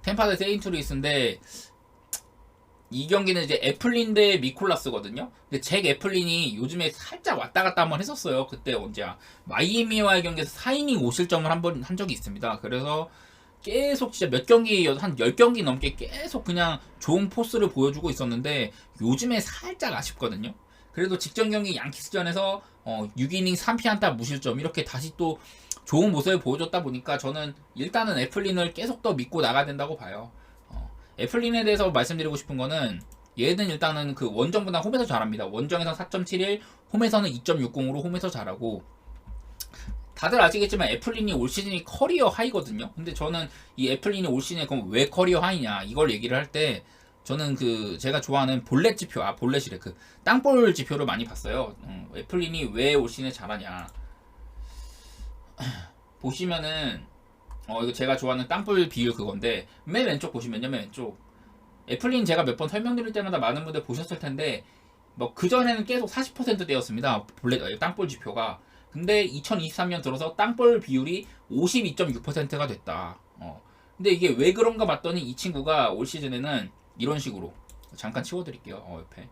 템파 대 세인트루이스인데 이 경기는 이제 애플린 대 미콜라스거든요. 근데 잭 애플린이 요즘에 살짝 왔다 갔다 한번 했었어요. 그때 언제야? 마이애미와의 경기에서 4이닝 5실점을 한 적이 있습니다. 그래서 계속 진짜 몇 경기, 한 10경기 넘게 계속 그냥 좋은 포스를 보여주고 있었는데 요즘에 살짝 아쉽거든요. 그래도 직전 경기 양키스전에서 6이닝 3피안타 무실점 이렇게 다시 또 좋은 모습을 보여줬다 보니까 저는 일단은 애플린을 계속 더 믿고 나가야 된다고 봐요. 애플린에 대해서 말씀드리고 싶은 거는 얘는 일단은 그 원정보다 홈에서 잘합니다. 원정에서 4.71, 홈에서는 2.60으로 홈에서 잘하고 다들 아시겠지만 애플린이 올 시즌이 커리어 하이거든요. 근데 저는 이 애플린이 올 시즌에 그럼 왜 커리어 하이냐 이걸 얘기를 할 때 저는 그 제가 좋아하는 볼렛 지표, 볼렛이래, 그 땅볼 지표를 많이 봤어요. 애플린이 왜 올 시즌에 잘하냐 보시면은 이거 제가 좋아하는 땅볼 비율 그건데 맨 왼쪽 보시면요, 맨 왼쪽 애플린 제가 몇 번 설명드릴 때마다 많은 분들 보셨을 텐데 뭐 그전에는 계속 40%대였습니다. 볼렛 땅볼 지표가. 근데 2023년 들어서 땅볼 비율이 52.6%가 됐다. 근데 이게 왜 그런가 봤더니 이 친구가 올 시즌에는 이런 식으로 잠깐 치워드릴게요. 옆에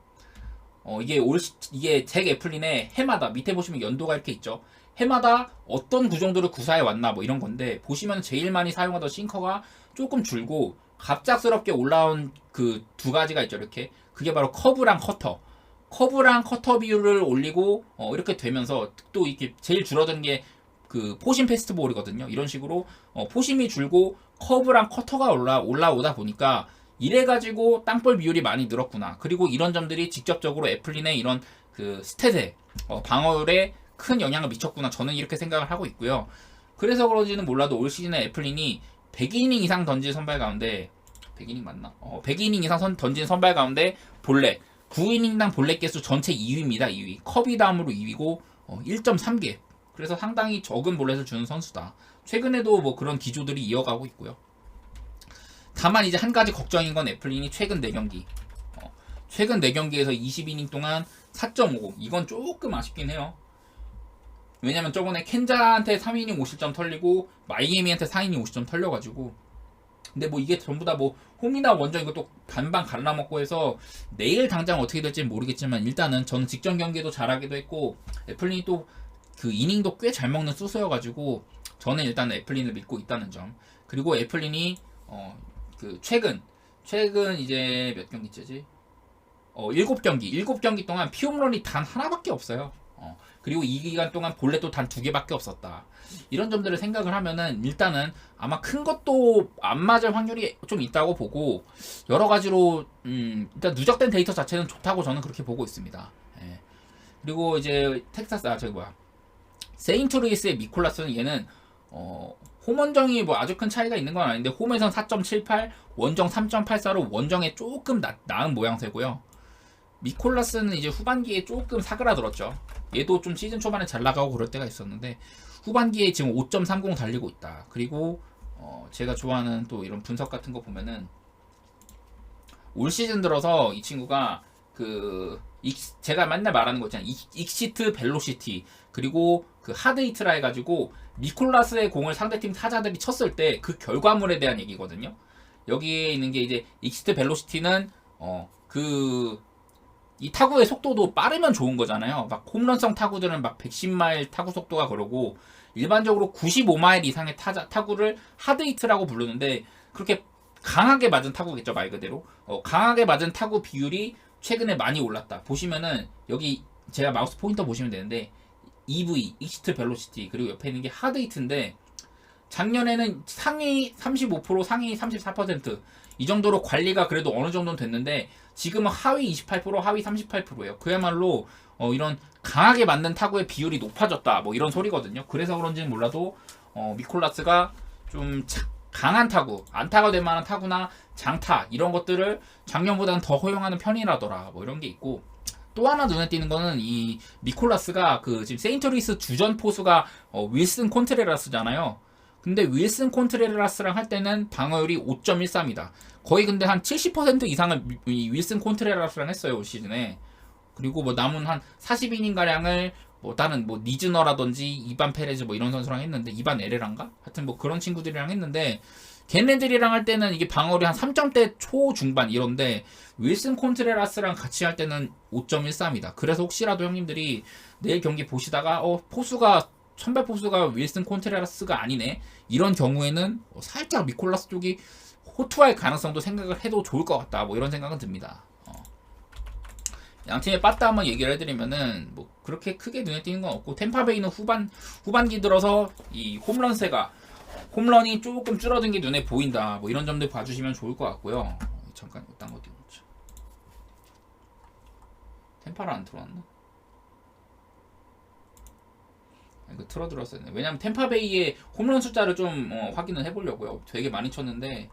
이게 잭 애플린의 해마다 밑에 보시면 연도가 이렇게 있죠. 해마다 어떤 구종들을 구사해 왔나 뭐 이런 건데 보시면 제일 많이 사용하던 싱커가 조금 줄고 갑작스럽게 올라온 그 두 가지가 있죠. 이렇게 그게 바로 커브랑 커터 비율을 올리고 이렇게 되면서 또 이렇게 제일 줄어든 게 그 포심 페스트볼이거든요. 이런 식으로 포심이 줄고 커브랑 커터가 올라오다 보니까 이래가지고 땅볼 비율이 많이 늘었구나. 그리고 이런 점들이 직접적으로 애플린의 이런 그 스탯에 방어율에 큰 영향을 미쳤구나. 저는 이렇게 생각을 하고 있고요. 그래서 그런지는 몰라도 올 시즌에 애플린이 100이닝 이상 던진 선발 가운데 100이닝 맞나? 100이닝 이상 던진 선발 가운데 볼넷 9이닝당 볼넷 개수 전체 2위입니다. 2위. 커비 다음으로 2위고 1.3개. 그래서 상당히 적은 볼넷을 주는 선수다. 최근에도 뭐 그런 기조들이 이어가고 있고요. 다만 이제 한 가지 걱정인 건 애플린이 최근 4경기. 최근 4경기에서 20이닝 동안 4.5. 이건 조금 아쉽긴 해요. 왜냐면 저번에 켄자한테 3이닝 50점 털리고 마이애미한테 4이닝 50점 털려가지고. 근데 뭐 이게 전부 다 뭐 홈이나 원정 이것도 반반 갈라먹고 해서 내일 당장 어떻게 될지 모르겠지만 일단은 저는 직전 경기에도 잘하기도 했고 애플린이 또 그 이닝도 꽤 잘 먹는 수수여가지고 저는 일단 애플린을 믿고 있다는 점. 그리고 애플린이 그 최근 이제 몇 경기째지? 7경기 동안 피홈런이 단 하나밖에 없어요. 그리고 이 기간 동안 볼넷도 단 2개밖에 없었다. 이런 점들을 생각을 하면은 일단은 아마 큰 것도 안 맞을 확률이 좀 있다고 보고 여러 가지로 일단 누적된 데이터 자체는 좋다고 저는 그렇게 보고 있습니다. 예. 그리고 이제 텍사스 세인트루이스의 미콜라스는 얘는 홈원정이 뭐 아주 큰 차이가 있는 건 아닌데 홈에선 4.78, 원정 3.84로 원정에 조금 나은 모양새고요. 미콜라스는 이제 후반기에 조금 사그라들었죠. 얘도 좀 시즌 초반에 잘 나가고 그럴 때가 있었는데 후반기에 지금 5.30 달리고 있다. 그리고 제가 좋아하는 또 이런 분석 같은 거 보면은 올 시즌 들어서 이 친구가 제가 맨날 말하는 거 있잖아요. 익시트 벨로시티 그리고 그 하드히트라 해가지고 니콜라스의 공을 상대팀 타자들이 쳤을 때 그 결과물에 대한 얘기거든요. 여기에 있는 게 이제 익시트 벨로시티는 이 타구의 속도도 빠르면 좋은 거잖아요. 막 홈런성 타구들은 막 110마일 타구 속도가 그러고 일반적으로 95마일 이상의 타구를 하드히트라고 부르는데 그렇게 강하게 맞은 타구겠죠, 말 그대로. 강하게 맞은 타구 비율이 최근에 많이 올랐다. 보시면은 여기 제가 마우스 포인터 보시면 되는데 EV, 익시트 벨로시티 그리고 옆에 있는 게 하드히트인데 작년에는 상위 35%, 상위 34%이 정도로 관리가 그래도 어느 정도는 됐는데 지금은 하위 28%, 하위 38%예요. 그야말로 이런 강하게 맞는 타구의 비율이 높아졌다. 뭐 이런 소리거든요. 그래서 그런지는 몰라도 미콜라스가 좀 강한 타구, 안타가 될 만한 타구나 장타 이런 것들을 작년보다는 더 허용하는 편이라더라. 뭐 이런 게 있고 또 하나 눈에 띄는 거는 이 미콜라스가 지금 세인트루이스 주전 포수가 윌슨 콘트레라스잖아요. 근데 윌슨 콘트레라스랑 할 때는 방어율이 5.13이다. 거의 근데 한 70% 이상을 윌슨 콘트레라스랑 했어요, 올 시즌에. 그리고 뭐 남은 한 40이닝 가량을 뭐 다른 뭐 니즈너라든지 이반 페레즈 뭐 이런 선수랑 했는데 이반 에레란가? 하여튼 뭐 그런 친구들이랑 했는데 걔네들이랑 할 때는 이게 방어율이 한 3점대 초중반 이런데 윌슨 콘트레라스랑 같이 할 때는 5.13이다. 그래서 혹시라도 형님들이 내일 경기 보시다가 포수가 선발 포수가 윌슨 콘트레라스가 아니네 이런 경우에는 살짝 미콜라스 쪽이 호투할 가능성도 생각을 해도 좋을 것 같다. 뭐 이런 생각은 듭니다. 양팀의 빠따 한번 얘기를 해드리면은 뭐 그렇게 크게 눈에 띄는 건 없고 템파베이는 후반기 들어서 이 홈런이 조금 줄어든 게 눈에 보인다. 뭐 이런 점들 봐주시면 좋을 것 같고요. 잠깐 딴 거 띄워놓자. 템파를 안 틀어놨나? 이거 틀어들었어요. 왜냐면 템파베이의 홈런 숫자를 좀 확인을 해보려고요. 되게 많이 쳤는데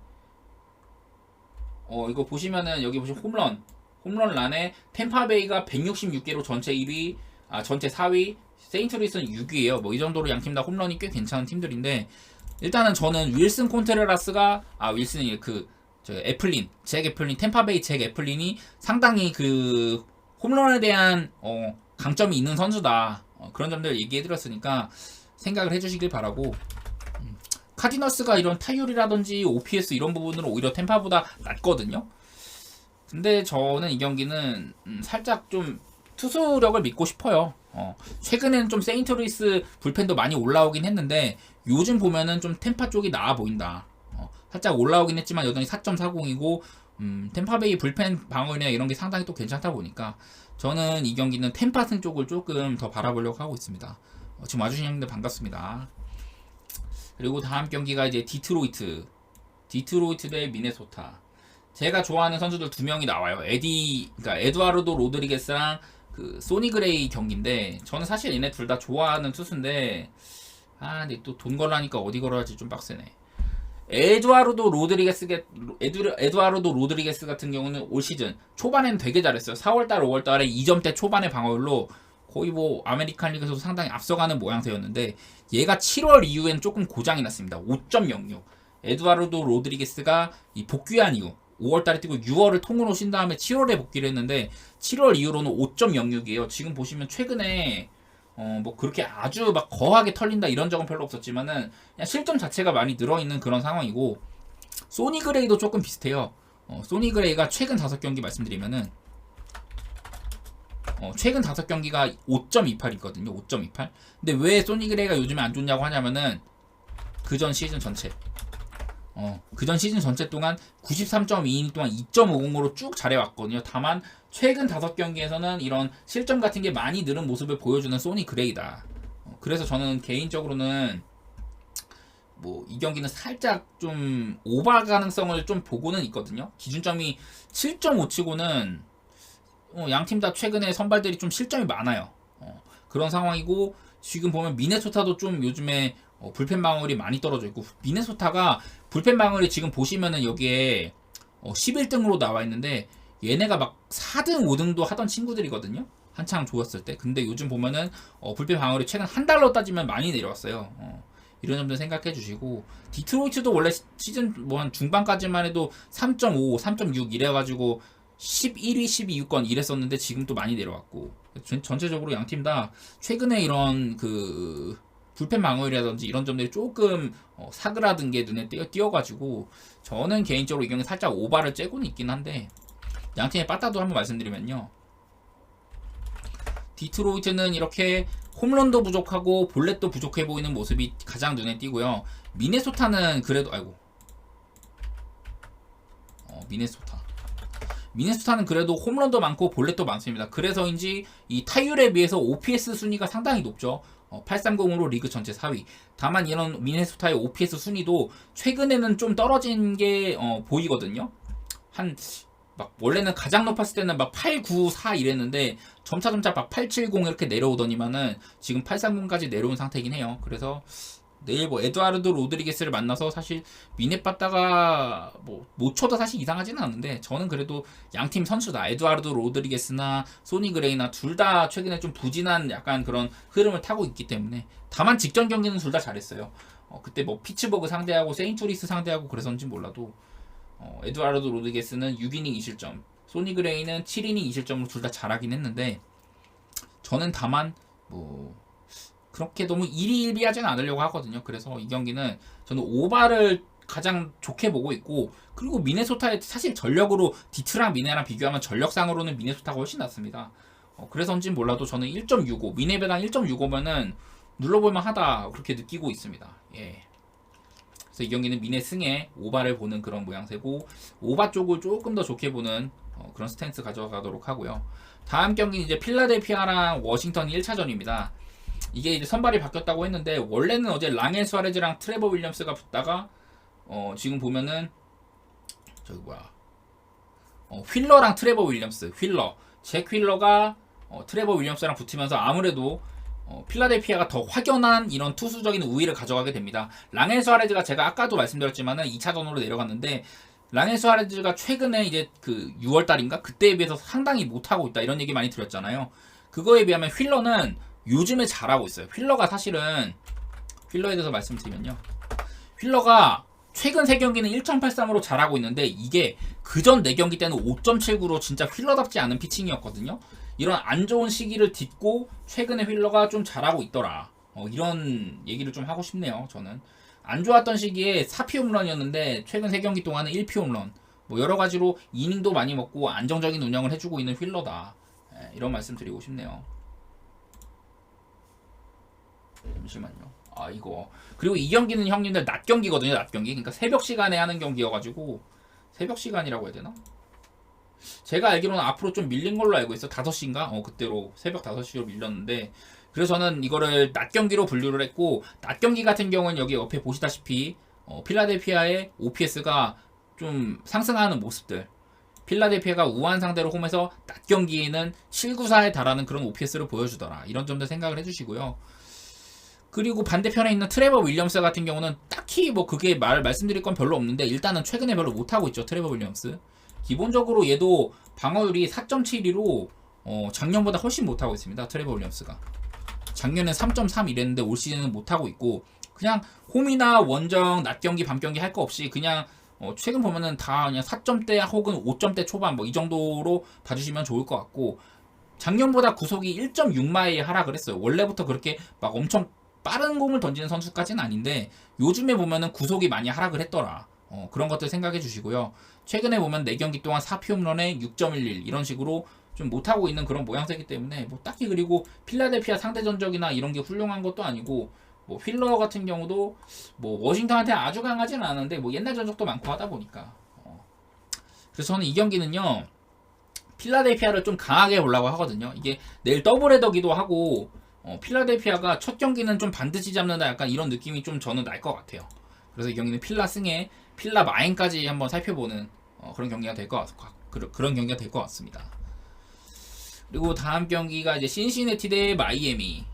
이거 보시면은 여기 보시면 홈런란에 템파베이가 166개로 전체 1위, 전체 4위, 세인트루이스는 6위예요. 뭐 이 정도로 양 팀 다 홈런이 꽤 괜찮은 팀들인데 일단은 저는 윌슨 콘트레라스가 윌슨이 잭 애플린 템파베이 잭 애플린이 상당히 그 홈런에 대한 강점이 있는 선수다. 그런 점들 얘기해드렸으니까 생각을 해주시길 바라고. 카디너스가 이런 타율이라든지 OPS 이런 부분으로 오히려 템파보다 낫거든요. 근데 저는 이 경기는 살짝 좀 투수력을 믿고 싶어요. 최근에는 좀 세인트루이스 불펜도 많이 올라오긴 했는데 요즘 보면은 좀 템파 쪽이 나아 보인다. 살짝 올라오긴 했지만 여전히 4.40이고 템파베이 불펜 방어이나 이런 게 상당히 또 괜찮다 보니까 저는 이 경기는 템파승 쪽을 조금 더 바라보려고 하고 있습니다. 지금 와주신 형님들 반갑습니다. 그리고 다음 경기가 이제 디트로이트 대 미네소타. 제가 좋아하는 선수들 두 명이 나와요. 그러니까 에두아르도 로드리게스랑 그 소니 그레이 경기인데 저는 사실 얘네 둘 다 좋아하는 투수인데 근데 또 돈 걸라니까 어디 걸어야 할지 좀 빡세네. 에두아르도 로드리게스 같은 경우는 올 시즌 초반에는 되게 잘했어요. 4월달, 5월달에 2점대 초반의 방어율로 거의 뭐 아메리칸 리그에서도 상당히 앞서가는 모양새였는데 얘가 7월 이후엔 조금 고장이 났습니다. 5.06. 에두아르도 로드리게스가 이 복귀한 이후 5월달에 뛰고 6월을 통으로 쉰 다음에 7월에 복귀를 했는데 7월 이후로는 5.06이에요. 지금 보시면 최근에 뭐 그렇게 아주 막 거하게 털린다 이런 적은 별로 없었지만은 그냥 실점 자체가 많이 늘어있는 그런 상황이고 소니 그레이도 조금 비슷해요. 소니 그레이가 최근 5경기 말씀드리면은 최근 5경기가 5.28이거든요. 5.28. 근데 왜 소니 그레이가 요즘에 안 좋냐고 하냐면은 그전 시즌 전체 동안 93.2이닝 동안 2.50으로 쭉 잘해왔거든요. 다만 최근 5경기에서는 이런 실점 같은 게 많이 늘은 모습을 보여주는 소니 그레이다. 그래서 저는 개인적으로는 뭐 이 경기는 살짝 좀 오버 가능성을 좀 보고는 있거든요. 기준점이 7.5치고는 양팀 다 최근에 선발들이 좀 실점이 많아요. 그런 상황이고 지금 보면 미네소타도 좀 요즘에 불펜 방어율이 많이 떨어져 있고 미네소타가 불펜 방어율이 지금 보시면은 여기에 11등으로 나와 있는데 얘네가 막 4등 5등도 하던 친구들이거든요. 한창 좋았을 때. 근데 요즘 보면은 불펜 방어율이 최근 한 달로 따지면 많이 내려왔어요. 이런 점들 생각해 주시고 디트로이트도 원래 시즌 뭐 한 중반까지만 해도 3.5, 3.6 이래가지고 11위, 12위권 이랬었는데 지금 또 많이 내려왔고 전체적으로 양 팀 다 최근에 이런 그 불펜 방어율이라든지 이런 점들이 조금 사그라든 게 눈에 띄어가지고 저는 개인적으로 이 경기 살짝 오바를 째고는 있긴 한데 양팀의 빠따도 한번 말씀드리면요. 디트로이트는 이렇게 홈런도 부족하고 볼넷도 부족해 보이는 모습이 가장 눈에 띄고요. 미네소타는 그래도 미네소타는 그래도 홈런도 많고 볼넷도 많습니다. 그래서인지 이 타율에 비해서 OPS 순위가 상당히 높죠. 830으로 리그 전체 4위. 다만 이런 미네소타의 OPS 순위도 최근에는 좀 떨어진 게 보이거든요. 막 원래는 가장 높았을 때는 막 894 이랬는데 점차 막 870 이렇게 내려오더니만은 지금 830까지 내려온 상태이긴 해요. 그래서 내일 뭐 에드와르드 로드리게스를 만나서 사실 미네빠따가 뭐 못 쳐도 사실 이상하지는 않은데 저는 그래도 양팀 선수다. 에드와르드 로드리게스나 소니 그레이나 둘 다 최근에 좀 부진한 약간 그런 흐름을 타고 있기 때문에 다만 직전 경기는 둘 다 잘했어요. 그때 뭐 피츠버그 상대하고 세인트루이스 상대하고 그래서인지 몰라도 에드와르드 로드리게스는 6이닝 2실점, 소니 그레이는 7이닝 2실점으로 둘 다 잘하긴 했는데 저는 다만 뭐 그렇게 너무 일희일비하지는 않으려고 하거든요. 그래서 이 경기는 저는 오바를 가장 좋게 보고 있고, 그리고 미네소타의 사실 전력으로 디트랑 미네랑 비교하면 전력상으로는 미네소타가 훨씬 낫습니다. 그래서인지 몰라도 저는 1.65 미네배당 1.65면은 눌러볼만 하다 그렇게 느끼고 있습니다. 예. 그래서 이 경기는 미네 승에 오바를 보는 그런 모양새고, 오바 쪽을 조금 더 좋게 보는 그런 스탠스 가져가도록 하고요. 다음 경기는 이제 필라델피아랑 워싱턴 1차전입니다. 이게 이제 선발이 바뀌었다고 했는데, 원래는 어제 랑엘 수아레즈랑 트레버 윌리엄스가 붙다가 지금 보면은 저기 뭐야 휠러랑 트레버 윌리엄스, 잭 휠러가 트레버 윌리엄스랑 붙으면서 아무래도 필라델피아가 더 확연한 이런 투수적인 우위를 가져가게 됩니다. 랑엘 수아레즈가 제가 아까도 말씀드렸지만은 2차전으로 내려갔는데, 랑엘 수아레즈가 최근에 이제 그 6월달인가 그때에 비해서 상당히 못하고 있다 이런 얘기 많이 드렸잖아요. 그거에 비하면 휠러는 요즘에 잘하고 있어요. 휠러가 사실은 휠러에 대해서 말씀드리면요, 휠러가 최근 3경기는 1.83으로 잘하고 있는데, 이게 그전 4경기 때는 5.79로 진짜 휠러답지 않은 피칭이었거든요. 이런 안 좋은 시기를 딛고 최근에 휠러가 좀 잘하고 있더라. 이런 얘기를 좀 하고 싶네요. 저는 안 좋았던 시기에 4피 홈런이었는데 최근 3경기 동안은 1피 홈런, 뭐 여러 가지로 이닝도 많이 먹고 안정적인 운영을 해주고 있는 휠러다. 이런 말씀 드리고 싶네요. 잠시만요. 이거 그리고 이 경기는 형님들 낮 경기거든요. 낮 경기. 그러니까 새벽 시간에 하는 경기여가지고, 새벽 시간이라고 해야 되나? 제가 알기로는 앞으로 좀 밀린 걸로 알고 있어. 5시인가? 그때로 새벽 5시로 밀렸는데, 그래서 저는 이거를 낮 경기로 분류를 했고, 낮 경기 같은 경우는 여기 옆에 보시다시피 필라델피아의 OPS가 좀 상승하는 모습들, 필라델피아가 우한 상대로 홈에서 낮 경기에는 794에 달하는 그런 OPS를 보여주더라. 이런 점들 생각을 해주시고요. 그리고 반대편에 있는 트레버 윌리엄스 같은 경우는 딱히 뭐 그게 말씀드릴 건 별로 없는데, 일단은 최근에 별로 못하고 있죠. 트레버 윌리엄스 기본적으로 얘도 방어율이 4.72로 작년보다 훨씬 못하고 있습니다. 트레버 윌리엄스가 작년에 3.3 이랬는데 올 시즌은 못하고 있고, 그냥 홈이나 원정 낮 경기 밤 경기 할 거 없이 그냥 최근 보면은 다 그냥 4점대 혹은 5점대 초반 뭐 이 정도로 봐주시면 좋을 것 같고, 작년보다 구속이 1.6마일에 하락을 했어요. 원래부터 그렇게 막 엄청 빠른 공을 던지는 선수까지는 아닌데, 요즘에 보면은 구속이 많이 하락을 했더라. 그런 것들 생각해 주시고요. 최근에 보면 4경기 동안 4피 홈런에 6.11 이런 식으로 좀 못하고 있는 그런 모양새이기 때문에, 뭐 딱히 그리고 필라델피아 상대 전적이나 이런 게 훌륭한 것도 아니고, 뭐 휠러 같은 경우도 뭐 워싱턴한테 아주 강하지는 않은데 뭐 옛날 전적도 많고 하다 보니까, 그래서 저는 이 경기는요 필라델피아를 좀 강하게 보려고 하거든요. 이게 내일 더블헤더기도 하고, 필라델피아가 첫 경기는 좀 반드시 잡는다 약간 이런 느낌이 좀 저는 날 것 같아요. 그래서 이 경기는 필라 승에 필라 마인까지 한번 살펴보는 그런 경기가 될 것 그런 경기가 될 것 같습니다. 그리고 다음 경기가 이제 신시내티 대 마이애미인데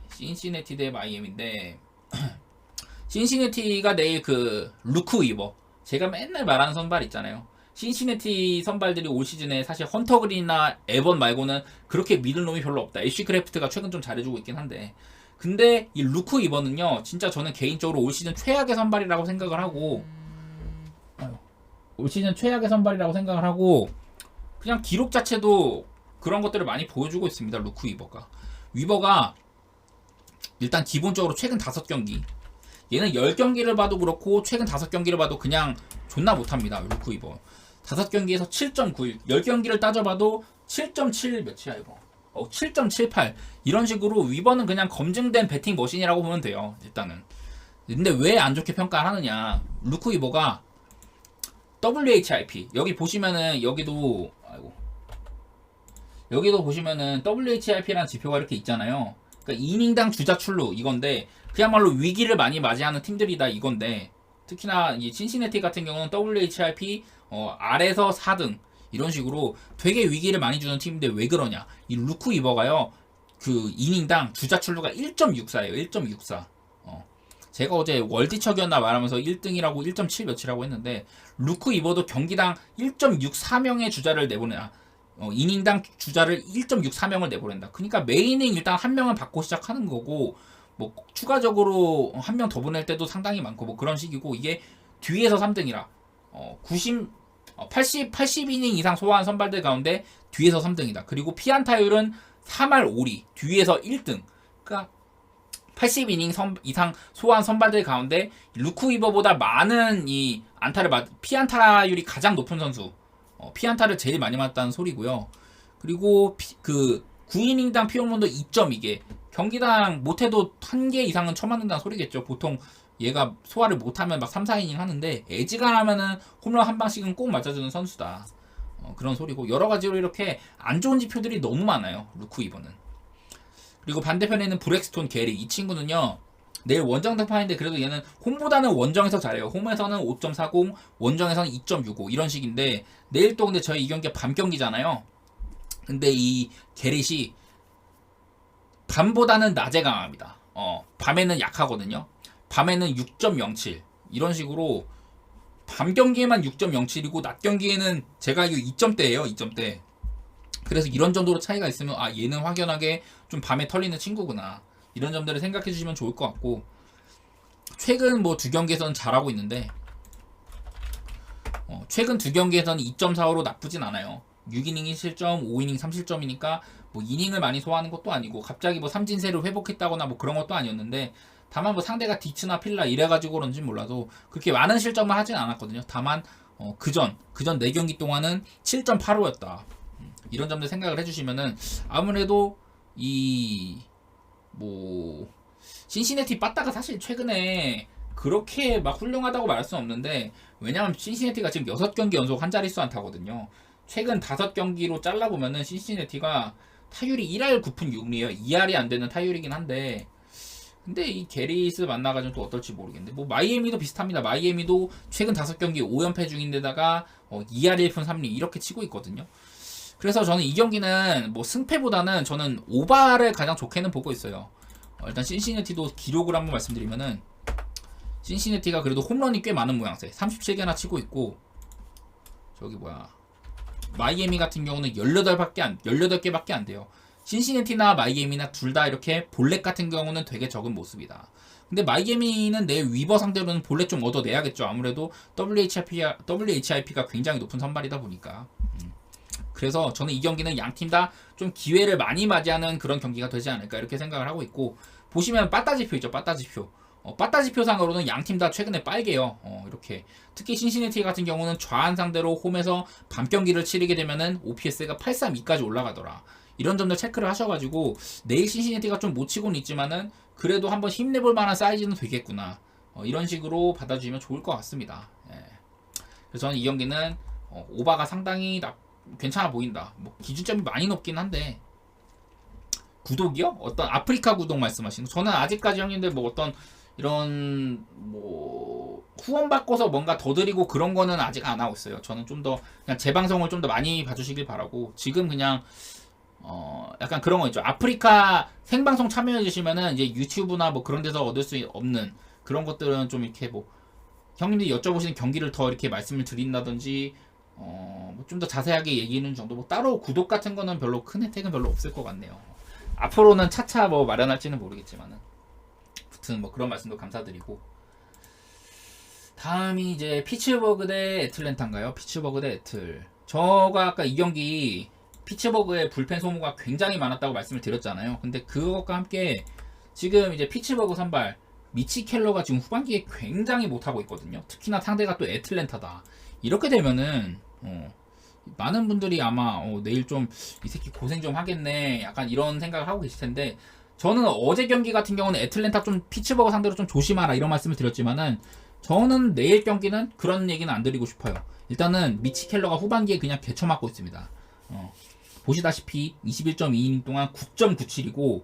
신시내티가 내일 그 루크 위버, 제가 맨날 말하는 선발 있잖아요. 신시내티 선발들이 올 시즌에 사실 헌터 그린이나 에번 말고는 그렇게 믿을 놈이 별로 없다. 애쉬 크래프트가 최근 좀 잘해주고 있긴 한데, 근데 이 루크 위버는요 진짜 저는 개인적으로 올 시즌 최악의 선발이라고 생각을 하고, 그냥 기록 자체도 그런 것들을 많이 보여주고 있습니다. 루크 위버가 일단 기본적으로 최근 5경기, 얘는 10경기를 봐도 그렇고 최근 5경기를 봐도 그냥 존나 못합니다. 루크 위버 5경기에서 7.91, 10경기를 따져봐도 7.7 몇이야 이거, 7.78 이런 식으로 위버는 그냥 검증된 배팅 머신이라고 보면 돼요. 일단은. 근데 왜 안 좋게 평가를 하느냐, 루크 위버가 WHIP 여기 보시면은 여기도 보시면은 WHIP라는 지표가 이렇게 있잖아요. 그러니까 이닝당 주자 출루 이건데, 그야말로 위기를 많이 맞이하는 팀들이다 이건데, 특히나 이 신시내티 같은 경우는 WHIP 아래서 4등 이런 식으로 되게 위기를 많이 주는 팀인데, 왜 그러냐, 이 루크 위버가요 그 이닝당 주자 출루가 1.64예요. 1.64. 제가 어제 월디척이었나 말하면서 1등이라고 1.7 몇이라고 했는데, 루크 위버도 경기당 1.64명의 주자를 내보내야, 이닝당 주자를 1.64명을 내보낸다. 그러니까 메이닝 일단 한 명은 받고 시작하는 거고, 뭐 추가적으로 한 명 더 보낼 때도 상당히 많고 뭐 그런 식이고, 이게 뒤에서 3등이라 80이닝 이상 소화한 선발들 가운데 뒤에서 3등이다. 그리고 피안타율은 3할 5리 뒤에서 1등. 그러니까 80이닝 이상 소화한 선발들 가운데 루크 위버보다 많은 이 피안타율이 가장 높은 선수. 피안타를 제일 많이 맞았다는 소리고요. 그리고 그 9이닝당 피홈런도 2.2개. 경기당 못해도 1개 이상은 쳐맞는다는 소리겠죠. 보통 얘가 소화를 못하면 막 3, 4이닝 하는데 애지간하면은 홈런 한 방씩은 꼭 맞아주는 선수다. 그런 소리고 여러 가지로 이렇게 안 좋은 지표들이 너무 많아요. 루크 이번은. 그리고 반대편에는 브렉스톤 게리. 이 친구는요. 내일 원정 등판인데 그래도 얘는 홈보다는 원정에서 잘해요. 홈에서는 5.40, 원정에서는 2.65 이런 식인데 내일 또 근데 저희 이 경기가 밤 경기잖아요. 근데 이 게릿이 밤보다는 낮에 강합니다. 밤에는 약하거든요. 밤에는 6.07 이런 식으로 밤 경기에만 6.07이고 낮 경기에는 제가 알기로 2점대예요. 2점대. 그래서 이런 정도로 차이가 있으면 아 얘는 확연하게 좀 밤에 털리는 친구구나. 이런 점들을 생각해 주시면 좋을 것 같고 최근 뭐 두 경기에서는 잘하고 있는데 최근 두 경기에서는 2.45로 나쁘진 않아요. 6이닝 1실점, 5이닝 3실점이니까 뭐 이닝을 많이 소화하는 것도 아니고 갑자기 뭐 삼진세를 회복했다거나 뭐 그런 것도 아니었는데 다만 뭐 상대가 디츠나 필라 이래가지고 그런지 몰라도 그렇게 많은 실점을 하진 않았거든요. 다만 그전 4경기 동안은 7.85였다. 이런 점들 생각을 해주시면은 아무래도 이 뭐 신시내티 빠따가 사실 최근에 그렇게 막 훌륭하다고 말할 수는 없는데 왜냐면 신시내티가 지금 6경기 연속 한 자릿수 안타거든요. 최근 5경기로 잘라보면은 신시내티가 타율이 1할 9푼 6리에요. 2할이 안 되는 타율이긴 한데 근데 이 게리스 만나가지고 또 어떨지 모르겠는데 뭐 마이애미도 비슷합니다. 마이애미도 최근 5경기 5연패 중인데다가 2할 1푼 3리 이렇게 치고 있거든요. 그래서 저는 이 경기는 뭐 승패보다는 저는 오바를 가장 좋게는 보고 있어요. 일단 신시내티도 기록을 한번 말씀드리면은 신시내티가 그래도 홈런이 꽤 많은 모양새 37개나 치고 있고 저기 뭐야 마이애미 같은 경우는 18개밖에 안 돼요. 신시내티나 마이애미나 둘 다 이렇게 볼넷 같은 경우는 되게 적은 모습이다. 근데 마이애미는 내일 위버 상대로는 볼넷 좀 얻어내야겠죠. 아무래도 WHIP가 굉장히 높은 선발이다 보니까. 그래서 저는 이 경기는 양 팀 다 좀 기회를 많이 맞이하는 그런 경기가 되지 않을까 이렇게 생각을 하고 있고 보시면 빠따지표 있죠. 빠따지표. 빠따지표상으로는 양 팀 다 최근에 빨개요. 이렇게 특히 신시내티 같은 경우는 좌한 상대로 홈에서 밤 경기를 치르게 되면은 OPS가 832까지 올라가더라. 이런 점들 체크를 하셔가지고 내일 신시내티가 좀 못 치고는 있지만은 그래도 한번 힘내볼 만한 사이즈는 되겠구나. 이런 식으로 받아주시면 좋을 것 같습니다. 예. 그래서 저는 이 경기는 오바가 상당히 괜찮아 보인다. 뭐 기준점이 많이 높긴 한데 구독이요? 어떤 아프리카 구독 말씀하시는? 저는 아직까지 형님들 뭐 어떤 이런 뭐 후원 바꿔서 뭔가 더 드리고 그런 거는 아직 안 하고 있어요. 저는 좀 더 그냥 제 방송을 좀 더 많이 봐주시길 바라고 지금 그냥 약간 그런 거 있죠. 아프리카 생방송 참여해 주시면은 이제 유튜브나 뭐 그런 데서 얻을 수 없는 그런 것들은 좀 이렇게 뭐 형님들이 여쭤보시는 경기를 더 이렇게 말씀을 드린다든지 뭐 좀 더 자세하게 얘기하는 정도 뭐 따로 구독 같은 거는 별로 큰 혜택은 별로 없을 것 같네요. 앞으로는 차차 뭐 마련할지는 모르겠지만은 아무튼 뭐 그런 말씀도 감사드리고 다음이 이제 피츠버그 대 애틀랜타인가요? 피츠버그 대 애틀. 저가 아까 이 경기 피츠버그의 불펜 소모가 굉장히 많았다고 말씀을 드렸잖아요. 근데 그것과 함께 지금 이제 피츠버그 선발 미치 켈러가 지금 후반기에 굉장히 못하고 있거든요. 특히나 상대가 또 애틀랜타다. 이렇게 되면은 많은 분들이 아마 내일 좀 이 새끼 고생 좀 하겠네 약간 이런 생각을 하고 계실 텐데 저는 어제 경기 같은 경우는 애틀랜타 좀 피츠버그 상대로 좀 조심하라 이런 말씀을 드렸지만은 저는 내일 경기는 그런 얘기는 안 드리고 싶어요. 일단은 미치 켈러가 후반기에 그냥 개쳐맞고 있습니다. 보시다시피 21.2이닝 동안 9.97이고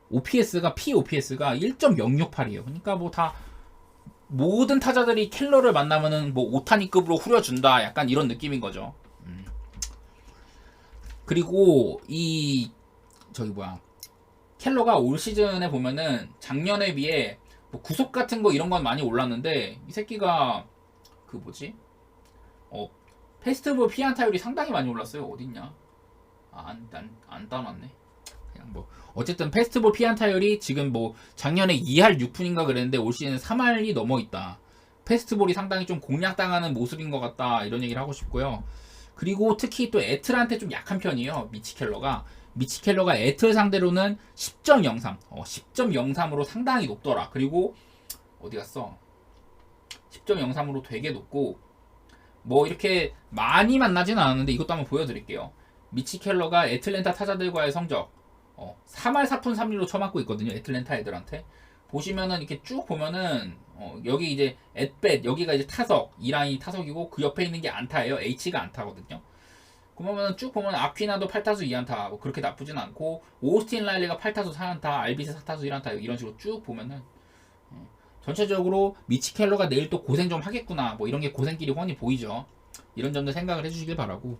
OPS가 POPS가 1.068이에요. 그러니까 뭐 다 모든 타자들이 켈러를 만나면은 뭐 오타니급으로 후려준다 약간 이런 느낌인 거죠. 그리고 이 저기 뭐야 켈러가 올 시즌에 보면은 작년에 비해 뭐 구속 같은 거 이런 건 많이 올랐는데 이 새끼가 그 뭐지 페스티벌 피안타율이 상당히 많이 올랐어요. 어딨냐? 안 따놨네. 그냥 뭐 어쨌든 페스티벌 피안타율이 지금 뭐 작년에 2할 6푼인가 그랬는데 올 시즌 3할이 넘어 있다. 페스티벌이 상당히 좀 공략당하는 모습인 것 같다. 이런 얘기를 하고 싶고요. 그리고 특히 또 애틀한테 좀 약한 편이에요. 미치켈러가 애틀 상대로는 10.03 10.03으로 상당히 높더라. 그리고 어디 갔어? 10.03으로 되게 높고, 뭐 이렇게 많이 만나지는 않았는데 이것도 한번 보여드릴게요. 미치 켈러가 애틀랜타 타자들과의 성적 3할 4푼 3리로 쳐맞고 있거든요. 애틀랜타 애들한테. 보시면은 이렇게 쭉 보면은 여기 이제 앳뱃, 여기가 이제 타석, 이 라인이 타석이고 그 옆에 있는 게 안타예요. H가 안타거든요. 그러면 쭉 보면 아퀴나도 8타수 2안타 뭐 그렇게 나쁘진 않고, 오스틴 라일리가 8타수 4안타, 알비스 4타수 1안타 이런 식으로 쭉 보면은 전체적으로 미치 켈러가 내일 또 고생 좀 하겠구나, 뭐 이런 게 고생길이 훤히 보이죠. 이런 점들 생각을 해주시길 바라고.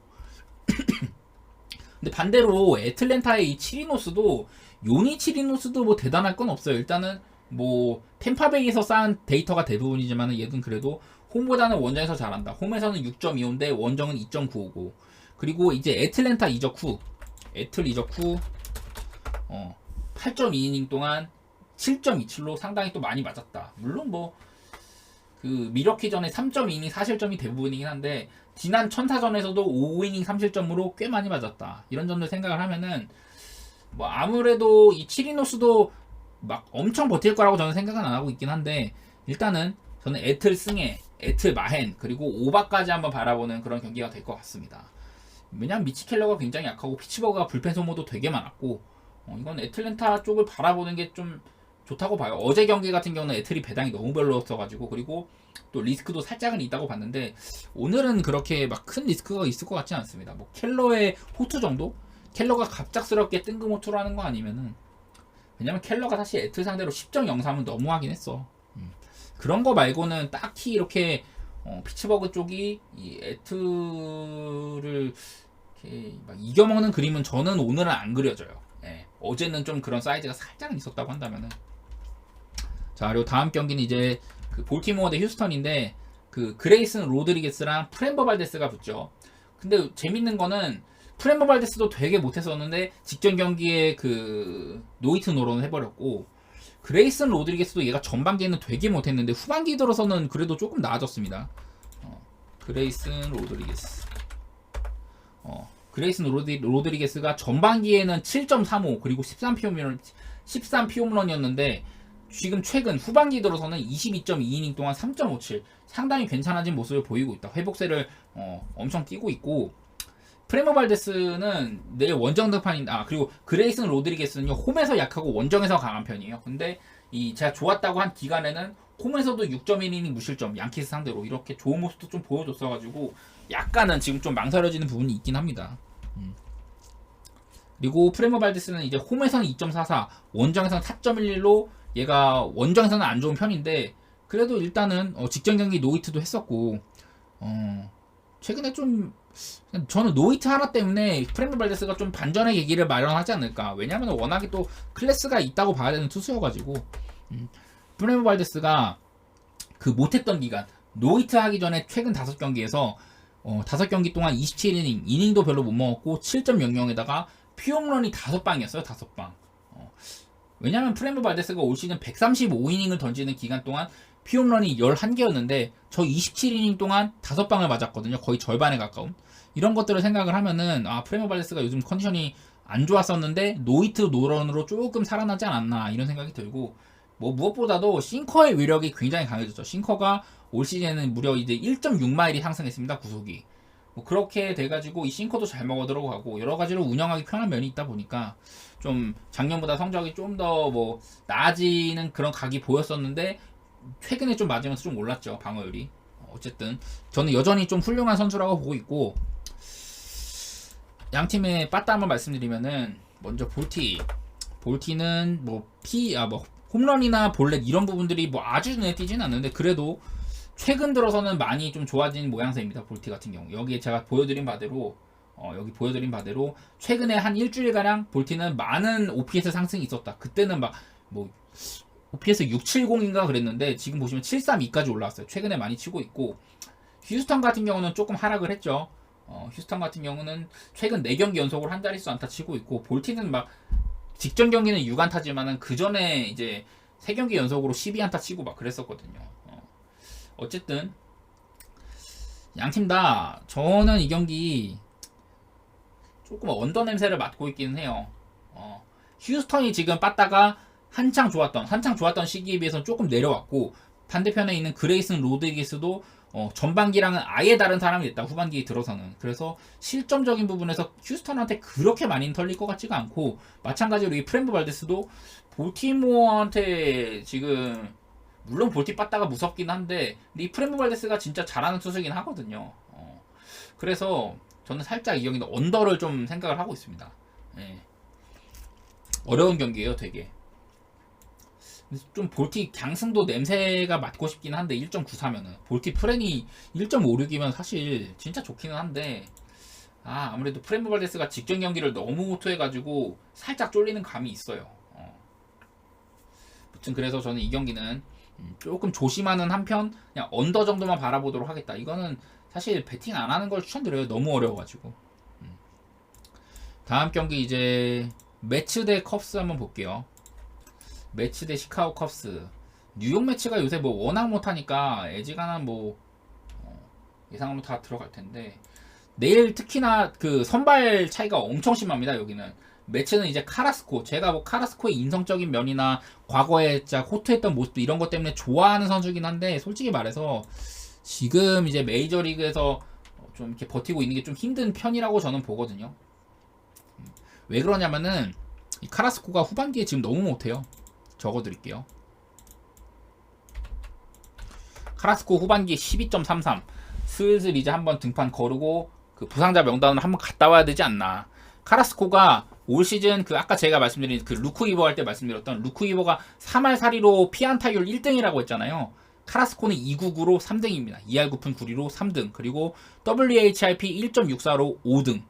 근데 반대로 애틀랜타의 이 치리노스도, 요니 치리노스도 뭐 대단할 건 없어요. 일단은 뭐 템파베이에서 쌓은 데이터가 대부분이지만 얘는 그래도 홈보다는 원정에서 잘한다. 홈에서는 6.25인데 원정은 2.95고, 그리고 이제 애틀랜타 이적 후, 애틀 이적 후 8.2이닝 동안 7.27로 상당히 또 많이 맞았다. 물론 뭐 그 미러키 전에 3.2이닝 4실점이 대부분이긴 한데, 지난 천사전에서도 5이닝 3실점으로 꽤 많이 맞았다. 이런 점들 생각을 하면은 뭐 아무래도 이 치리노스도 막 엄청 버틸 거라고 저는 생각은 안 하고 있긴 한데, 일단은 저는 애틀 승에, 애틀 마헨, 그리고 오바까지 한번 바라보는 그런 경기가 될 것 같습니다. 왜냐면 미치 켈러가 굉장히 약하고 피츠버그가 불펜 소모도 되게 많았고, 이건 애틀랜타 쪽을 바라보는 게 좀 좋다고 봐요. 어제 경기 같은 경우는 애틀이 배당이 너무 별로였어가지고, 그리고 또 리스크도 살짝은 있다고 봤는데 오늘은 그렇게 막 큰 리스크가 있을 것 같지 않습니다. 뭐 켈러의 호투 정도? 켈러가 갑작스럽게 뜬금호투를 하는 거 아니면은, 왜냐면 켈러가 사실 애틀 상대로 10.03은 너무 하긴 했어. 그런 거 말고는 딱히 이렇게 피츠버그 쪽이 이 애틀을 이렇게 막 이겨먹는 그림은 저는 오늘은 안 그려져요. 예. 어제는 좀 그런 사이즈가 살짝은 있었다고 한다면은. 자, 그리고 다음 경기는 이제 그 볼티모어 대 휴스턴인데, 그 그레이슨 로드리게스랑 프렌버 발데스가 붙죠. 근데 재밌는 거는 프렌버 발데스도 되게 못했었는데 직전 경기에 그 노히트 노런을 해버렸고, 그레이슨 로드리게스도 얘가 전반기에는 되게 못했는데 후반기 들어서는 그래도 조금 나아졌습니다. 그레이슨 로드리게스. 그레이슨 로드리게스가 전반기에는 7.35 그리고 13피홈런이었는데 지금 최근 후반기 들어서는 22.2이닝 동안 3.57, 상당히 괜찮아진 모습을 보이고 있다. 회복세를 엄청 띄고 있고, 프레모 발데스는 내일 원정 등판인, 그리고 그레이슨 로드리게스는요 홈에서 약하고 원정에서 강한 편이에요. 근데 이 제가 좋았다고 한 기간에는 홈에서도 6.1이닝 무실점, 양키스 상대로 이렇게 좋은 모습도 좀 보여줬어가지고 약간은 지금 좀 망설여지는 부분이 있긴 합니다. 그리고 프레모 발데스는 이제 홈에서는 2.44, 원정에서는 4.11로 얘가 원정에서는 안 좋은 편인데, 그래도 일단은 직전 경기 노히트도 했었고, 최근에 좀 저는 노히트 하나 때문에 프레모 발데스가 좀 반전의 계기를 마련하지 않을까. 왜냐면 워낙에 또 클래스가 있다고 봐야 되는 투수여가지고. 프레모 발데스가 그 못했던 기간, 노히트 하기 전에 최근 5경기에서 5경기 동안 27이닝, 이닝도 별로 못 먹었고 7.00에다가 피홈런이 5방이었어요. 5방. 왜냐면 프레모 발데스가 올 시즌 135이닝을 던지는 기간 동안 피홈런이 11개였는데 저 27이닝 동안 5방을 맞았거든요. 거의 절반에 가까운. 이런 것들을 생각을 하면은 프레모 발데스가 요즘 컨디션이 안 좋았었는데 노히트 노런으로 조금 살아나지 않았나 이런 생각이 들고, 뭐 무엇보다도 싱커의 위력이 굉장히 강해졌죠. 싱커가 올 시즌에는 무려 이제 1.6마일이 상승했습니다. 구속이. 뭐 그렇게 돼가지고 이 싱커도 잘 먹어 들어가고 여러 가지로 운영하기 편한 면이 있다 보니까 좀 작년보다 성적이 좀 더 뭐 나아지는 그런 각이 보였었는데, 최근에 좀 맞으면서 좀 올랐죠. 방어율이. 어쨌든 저는 여전히 좀 훌륭한 선수라고 보고 있고, 양 팀의 빠따 한번 말씀드리면은, 먼저 볼티는 뭐 홈런이나 볼넷 이런 부분들이 뭐 아주 눈에 띄진 않는데 그래도 최근 들어서는 많이 좀 좋아진 모양새입니다. 볼티 같은 경우 여기에 제가 보여드린 바대로 최근에 한 일주일가량 볼티는 많은 OPS 상승이 있었다. 그때는 막 뭐 OPS 670인가 그랬는데 지금 보시면 732까지 올라왔어요. 최근에 많이 치고 있고, 휴스턴 같은 경우는 조금 하락을 했죠. 휴스턴 같은 경우는 최근 4경기 연속으로 한 자릿수 안타 치고 있고, 볼티는 막 직전 경기는 6안타지만은 그 전에 이제 3경기 연속으로 12안타 치고 막 그랬었거든요. 어쨌든 양팀 다 저는 이 경기 조금 언더 냄새를 맡고 있기는 해요. 휴스턴이 지금 빠따가 한창 좋았던 시기에 비해서 조금 내려왔고, 반대편에 있는 그레이슨 로드리게스도 전반기랑은 아예 다른 사람이 됐다. 후반기에 들어서는. 그래서 실점적인 부분에서 휴스턴한테 그렇게 많이 털릴 것 같지가 않고, 마찬가지로 이 프렌보 발데스도 볼티모어한테 지금 물론 볼티 빠따가 무섭긴 한데 이 프렌보 발데스가 진짜 잘하는 투수긴 하거든요. 그래서 저는 살짝 이 경기는 언더를 좀 생각을 하고 있습니다. 예. 어려운 경기예요, 되게. 좀 볼티 강승도 냄새가 맡고 싶긴 한데 1.93면은 볼티 프렌이 1.56이면 사실 진짜 좋기는 한데 아무래도 프렌보 발데스가 직전 경기를 너무 호투해가지고 살짝 쫄리는 감이 있어요. 아무튼 그래서 저는 이 경기는 조금 조심하는 한편 그냥 언더 정도만 바라보도록 하겠다. 이거는 사실 배팅 안 하는 걸 추천드려요. 너무 어려워가지고. 다음 경기 이제 매츠 대 컵스 한번 볼게요. 매츠 대 시카고 컵스. 뉴욕 매치가 요새 뭐 워낙 못하니까 애지간한 뭐 예상하면 다 들어갈 텐데 내일 특히나 그 선발 차이가 엄청 심합니다. 여기는 매치는 이제 카라스코. 제가 뭐 카라스코의 인성적인 면이나 과거에 진짜 호투했던 모습도 이런 것 때문에 좋아하는 선수긴 한데 솔직히 말해서 지금 이제 메이저리그에서 좀 이렇게 버티고 있는 게 좀 힘든 편이라고 저는 보거든요. 왜 그러냐면은 이 카라스코가 후반기에 지금 너무 못해요. 적어드릴게요. 카라스코 후반기 12.33. 슬슬 이제 한번 등판 거르고 그 부상자 명단으로 한번 갔다 와야 되지 않나. 카라스코가 올 시즌 그 아까 제가 말씀드린 그 루크 이버 할 때 말씀드렸던 루크 이버가 3할 4리로 피안타율 1등이라고 했잖아요. 카라스코는 299로 3등입니다. 2할 9푼 9리로 3등. 그리고 WHIP 1.64로 5등.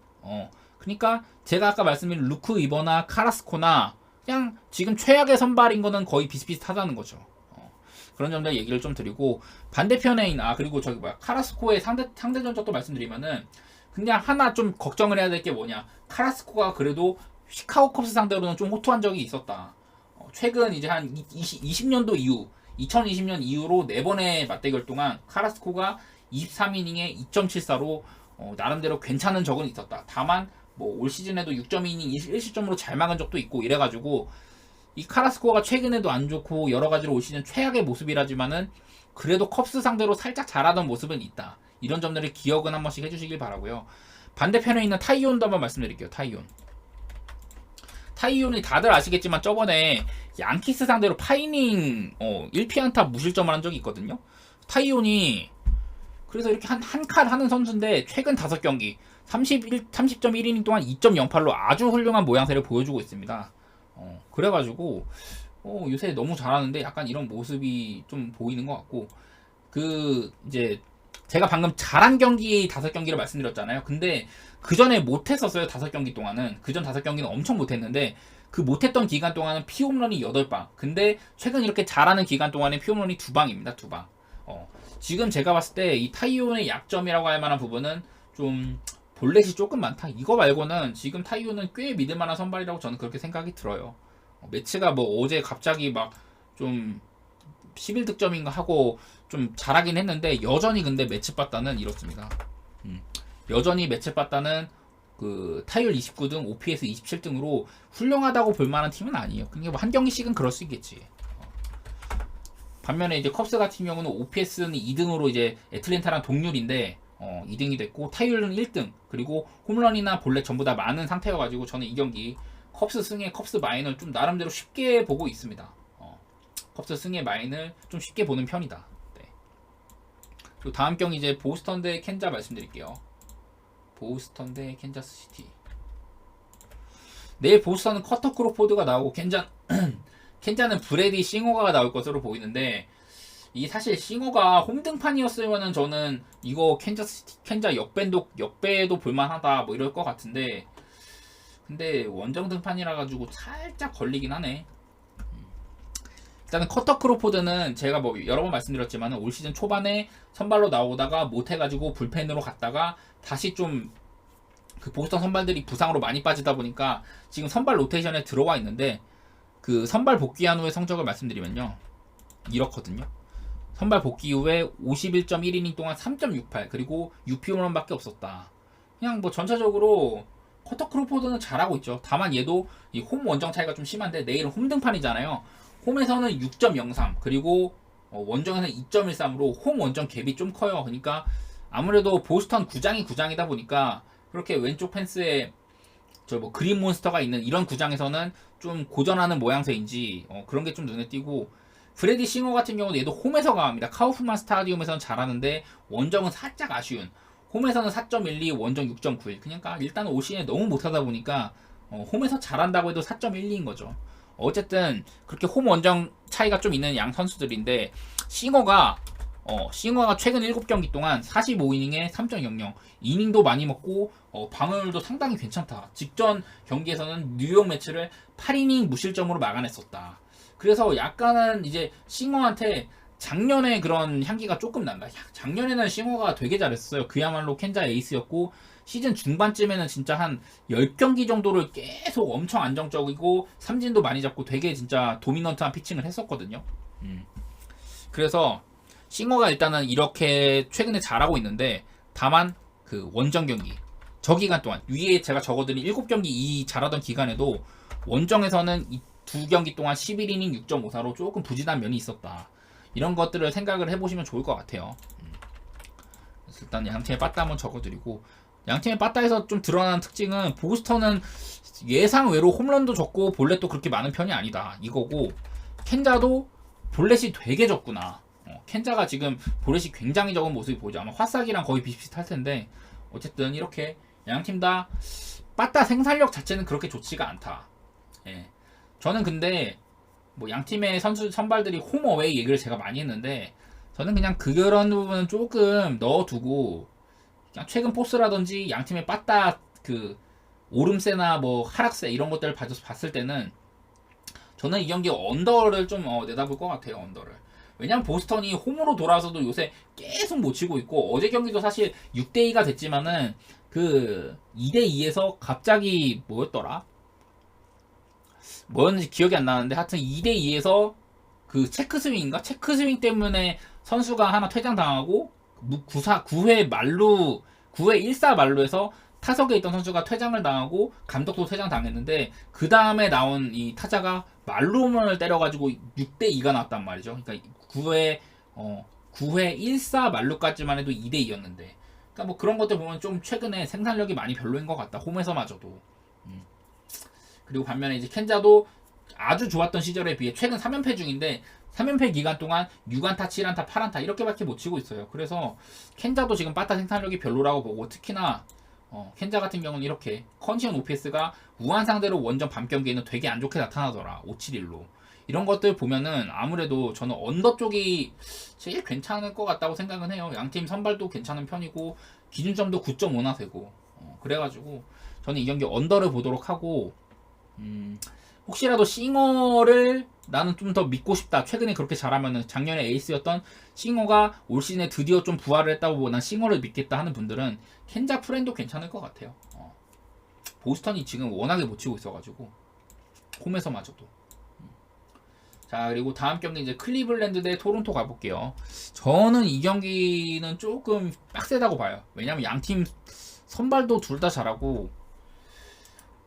그러니까 제가 아까 말씀드린 루크 이버나 카라스코나 그냥 지금 최악의 선발인 거는 거의 비슷비슷하다는 거죠. 그런 점들 얘기를 좀 드리고 반대편에 있는 그리고 저기 카라스코의 상대 전적도 말씀드리면은 그냥 하나 좀 걱정을 해야 될 게 뭐냐. 카라스코가 그래도 시카고 컵스 상대로는 좀 호투한 적이 있었다. 최근 이제 한 20년도 이후 2020년 이후로 4번의 맞대결 동안 카라스코가 23이닝에 2.74로 나름대로 괜찮은 적은 있었다. 다만 뭐 올 시즌에도 6.2이닝 1실점으로 잘 막은 적도 있고 이래가지고 이 카라스코가 최근에도 안 좋고 여러 가지로 올 시즌 최악의 모습이라지만은 그래도 컵스 상대로 살짝 잘하던 모습은 있다. 이런 점들을 기억은 한 번씩 해주시길 바라고요. 반대편에 있는 타이온도 한번 말씀드릴게요. 타이온이 다들 아시겠지만 저번에 양키스 상대로 파이닝 1피안타 무실점을 한 적이 있거든요. 타이온이 그래서 이렇게 한 칸 하는 선수인데 최근 5경기 30.1이닝 동안 2.08로 아주 훌륭한 모양새를 보여주고 있습니다. 그래가지고 요새 너무 잘하는데 약간 이런 모습이 좀 보이는 것 같고 이제 제가 방금 잘한 경기 5경기를 말씀드렸잖아요. 근데 그 전에 못했었어요. 5경기 동안은. 그전 5경기는 엄청 못했는데 그 못했던 기간 동안은 피홈런이 8방. 근데 최근 이렇게 잘하는 기간 동안에 피홈런이 2방입니다. 2방. 지금 제가 봤을 때 이 타이온의 약점이라고 할 만한 부분은 좀 볼넷이 조금 많다. 이거 말고는 지금 타이온은 꽤 믿을 만한 선발이라고 저는 그렇게 생각이 들어요. 매치가 뭐 어제 갑자기 막 좀 11득점인가 하고 좀 잘하긴 했는데 여전히 근데 매치 빠따는 이렇습니다. 여전히 매치 빠따는 그 타율 29등, OPS 27등으로 훌륭하다고 볼 만한 팀은 아니에요. 그러니까 뭐 한 경기씩은 그럴 수 있겠지. 반면에 이제 컵스 같은 경우는 OPS는 2등으로 이제 애틀랜타랑 동률인데 2등이 됐고 타율은 1등 그리고 홈런이나 볼넷 전부 다 많은 상태여가지고 저는 이 경기 컵스 승에 컵스 마인을 좀 나름대로 쉽게 보고 있습니다. 컵스 승의 마인을 좀 쉽게 보는 편이다. 네. 그리고 다음 경기 이제 보스턴 대 캔자 말씀드릴게요. 보스턴 대 캔자스 시티. 내일 보스턴은 커터 크로포드가 나오고 캔자는 브래디 싱어가 나올 것으로 보이는데 이 사실 싱어가 홈등판이었으면은 저는 이거 캔자 역배도 볼만하다 뭐 이럴 것 같은데 근데 원정 등판이라 가지고 살짝 걸리긴 하네. 일단은 커터 크로포드는 제가 뭐 여러 번 말씀드렸지만 올 시즌 초반에 선발로 나오다가 못해가지고 불펜으로 갔다가 다시 좀 그 보스턴 선발들이 부상으로 많이 빠지다 보니까 지금 선발 로테이션에 들어와 있는데 그 선발 복귀한 후의 성적을 말씀드리면요 이렇거든요. 선발 복귀 이후에 51.1이닝 동안 3.68 그리고 6피홈런밖에 없었다. 그냥 뭐 전체적으로 커터 크로포드는 잘하고 있죠. 다만 얘도 이 홈 원정 차이가 좀 심한데 내일은 홈 등판이잖아요. 홈에서는 6.03 그리고 원정에서는 2.13으로 홈 원정 갭이 좀 커요. 그러니까 아무래도 보스턴 구장이다 보니까 그렇게 왼쪽 펜스에 저 뭐 그린 몬스터가 있는 이런 구장에서는 좀 고전하는 모양새인지 그런 게 좀 눈에 띄고, 프레디 싱어 같은 경우는 얘도 홈에서 강합니다. 카우프만 스타디움에서는 잘하는데 원정은 살짝 아쉬운, 홈에서는 4.12, 원정 6.91. 그러니까 일단 올 시즌에 너무 못하다 보니까 홈에서 잘한다고 해도 4.12인 거죠. 어쨌든 그렇게 홈 원정 차이가 좀 있는 양 선수들인데, 싱어가 최근 7경기 동안 45이닝에 3.00, 이닝도 많이 먹고 방어율도 상당히 괜찮다. 직전 경기에서는 뉴욕 매치를 8이닝 무실점으로 막아냈었다. 그래서 약간은 이제 싱어한테 작년에 그런 향기가 조금 난다. 작년에는 싱어가 되게 잘했어요. 그야말로 캔자 에이스였고, 시즌 중반쯤에는 진짜 한 10경기 정도를 계속 엄청 안정적이고 삼진도 많이 잡고 되게 진짜 도미넌트한 피칭을 했었거든요. 그래서 싱어가 일단은 이렇게 최근에 잘하고 있는데, 다만 그 원정 경기 저 기간 동안 위에 제가 적어드린 7경기 이 잘하던 기간에도 원정에서는 이 2경기 동안 11이닝 6.54로 조금 부진한 면이 있었다. 이런 것들을 생각을 해보시면 좋을 것 같아요. 일단 양팀의 빠따 한번 적어드리고, 양팀의 빠따에서 좀 드러나는 특징은 보스턴은 예상외로 홈런도 적고 볼넷도 그렇게 많은 편이 아니다 이거고, 켄자도 볼넷이 되게 적구나. 켄자가 지금 볼넷이 굉장히 적은 모습이 보이죠. 아마 화싹이랑 거의 비슷비슷할 텐데, 어쨌든 이렇게 양팀 다 빠따 생산력 자체는 그렇게 좋지가 않다. 예. 저는 근데 뭐 양팀의 선발들이 홈 어웨이 얘기를 제가 많이 했는데, 저는 그냥 그런 부분은 조금 넣어두고 그냥 최근 포스라든지 양팀의 빠따 그 오름세나 뭐 하락세 이런 것들을 봤을 때는 저는 이 경기 언더를 좀 내다볼 것 같아요. 언더를. 왜냐면 보스턴이 홈으로 돌아와서도 요새 계속 못 치고 있고, 어제 경기도 사실 6대2가 됐지만은 그 2대2에서 갑자기 뭐였더라? 뭐였는지 기억이 안 나는데 하여튼 2대2에서 그 체크 스윙인가? 체크 스윙 때문에 선수가 하나 퇴장당하고 9회 말루 9회 1사 말루에서 타석에 있던 선수가 퇴장을 당하고 감독도 퇴장당했는데, 그 다음에 나온 이 타자가 말루홈런을 때려가지고 6대2가 나왔단 말이죠. 그러니까 9회 1사 말루까지만 해도 2대2였는데, 그러니까 뭐 그런 것들 보면 좀 최근에 생산력이 많이 별로인 것 같다. 홈에서마저도. 그리고 반면에 이제 켄자도 아주 좋았던 시절에 비해 최근 3연패 중인데, 3연패 기간 동안 6안타, 7안타, 8안타 이렇게밖에 못 치고 있어요. 그래서 켄자도 지금 빠따 생산력이 별로라고 보고, 특히나 켄자 같은 경우는 이렇게 컨디션 OPS가 우한 상대로 원정 밤 경기에는 되게 안 좋게 나타나더라. 5.71로. 이런 것들 보면은 아무래도 저는 언더 쪽이 제일 괜찮을 것 같다고 생각은 해요. 양팀 선발도 괜찮은 편이고 기준점도 9.5나 되고, 그래가지고 저는 이 경기 언더를 보도록 하고, 혹시라도 싱어를 나는 좀 더 믿고 싶다. 최근에 그렇게 잘하면은 작년에 에이스였던 싱어가 올 시즌에 드디어 좀 부활을 했다고 보고 난 싱어를 믿겠다 하는 분들은 켄자 프렌도 괜찮을 것 같아요. 보스턴이 지금 워낙에 못 치고 있어가지고 홈에서마저도. 자, 그리고 다음 경기 이제 클리블랜드 대 토론토 가볼게요. 저는 이 경기는 조금 빡세다고 봐요. 왜냐면 양팀 선발도 둘 다 잘하고,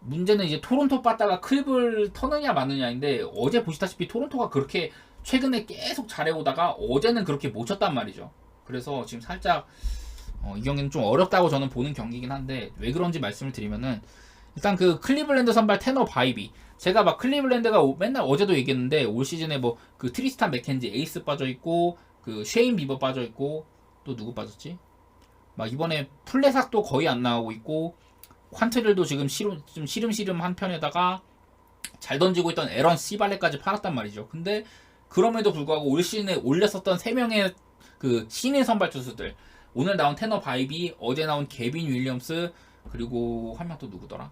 문제는 이제 토론토 빠따가 클립을 터느냐 마느냐인데, 어제 보시다시피 토론토가 그렇게 최근에 계속 잘해오다가 어제는 그렇게 못 쳤단 말이죠. 그래서 지금 살짝 이 경기는 좀 어렵다고 저는 보는 경기긴 한데, 왜 그런지 말씀을 드리면은, 일단 그 클리블랜드 선발 테너 바이비, 제가 막 클리블랜드가 맨날 어제도 얘기했는데 올 시즌에 뭐 그 트리스탄 맥켄지 에이스 빠져있고, 그 쉐인 비버 빠져있고, 또 누구 빠졌지? 막 이번에 플레삭도 거의 안 나오고 있고, 퀀트릴도 지금 좀 시름시름 한 편에다가 잘 던지고 있던 에런 시발레까지 팔았단 말이죠. 근데 그럼에도 불구하고 올 시즌에 올렸었던 3명의 그 신인 선발 투수들, 오늘 나온 테너 바이비, 어제 나온 개빈 윌리엄스, 그리고 한 명 또 누구더라?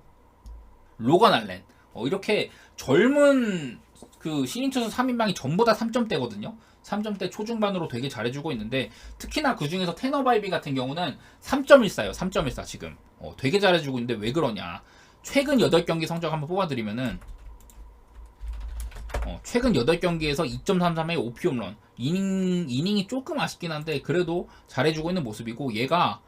로건 알렌. 이렇게 젊은 그 신인 투수 3인방이 전부 다 3점대거든요. 3점대 초중반으로 되게 잘해주고 있는데, 특히나 그 중에서 테너 바이비 같은 경우는 3.14요. 3.14 지금. 되게 잘해주고 있는데 왜 그러냐? 최근 8경기 성적 한번 뽑아드리면은, 최근 8경기에서 2.33의 OP 홈런. 이닝이 조금 아쉽긴 한데 그래도 잘해주고 있는 모습이고, 얘가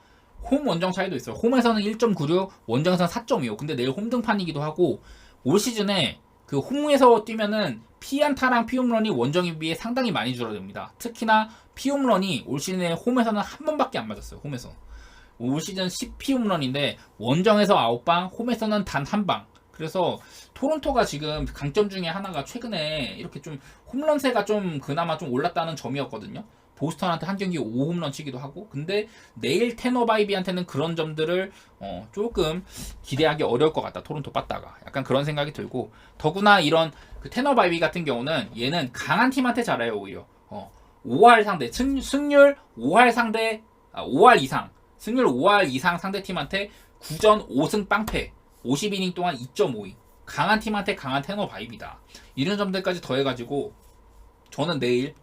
홈 원정 차이도 있어요. 홈에서는 1.96, 원정에서는 4.25. 근데 내일 홈 등판이기도 하고, 올 시즌에 그 홈에서 뛰면은 피안타랑 피홈런이 원정에 비해 상당히 많이 줄어듭니다. 특히나 피홈런이 올 시즌에 홈에서는 한 번밖에 안 맞았어요. 홈에서 올 시즌 10피홈런인데 원정에서 9방, 홈에서는 단 한 방. 그래서 토론토가 지금 강점 중에 하나가 최근에 이렇게 좀 홈런세가 좀 그나마 좀 올랐다는 점이었거든요. 보스턴한테 한 경기 5홈런 치기도 하고. 근데 내일 테너 바이비한테는 그런 점들을 조금 기대하기 어려울 것 같다. 토론토 빠따가. 약간 그런 생각이 들고. 더구나 이런 그 테너 바이비 같은 경우는 얘는 강한 팀한테 잘해요, 오히려. 5할 상대, 승률 5할 상대, 5할 이상. 승률 5할 이상 상대팀한테 9전 5승 빵패 50이닝 동안 2.52 강한 팀한테 강한 테너 바이비다. 이런 점들까지 더해가지고 저는 내일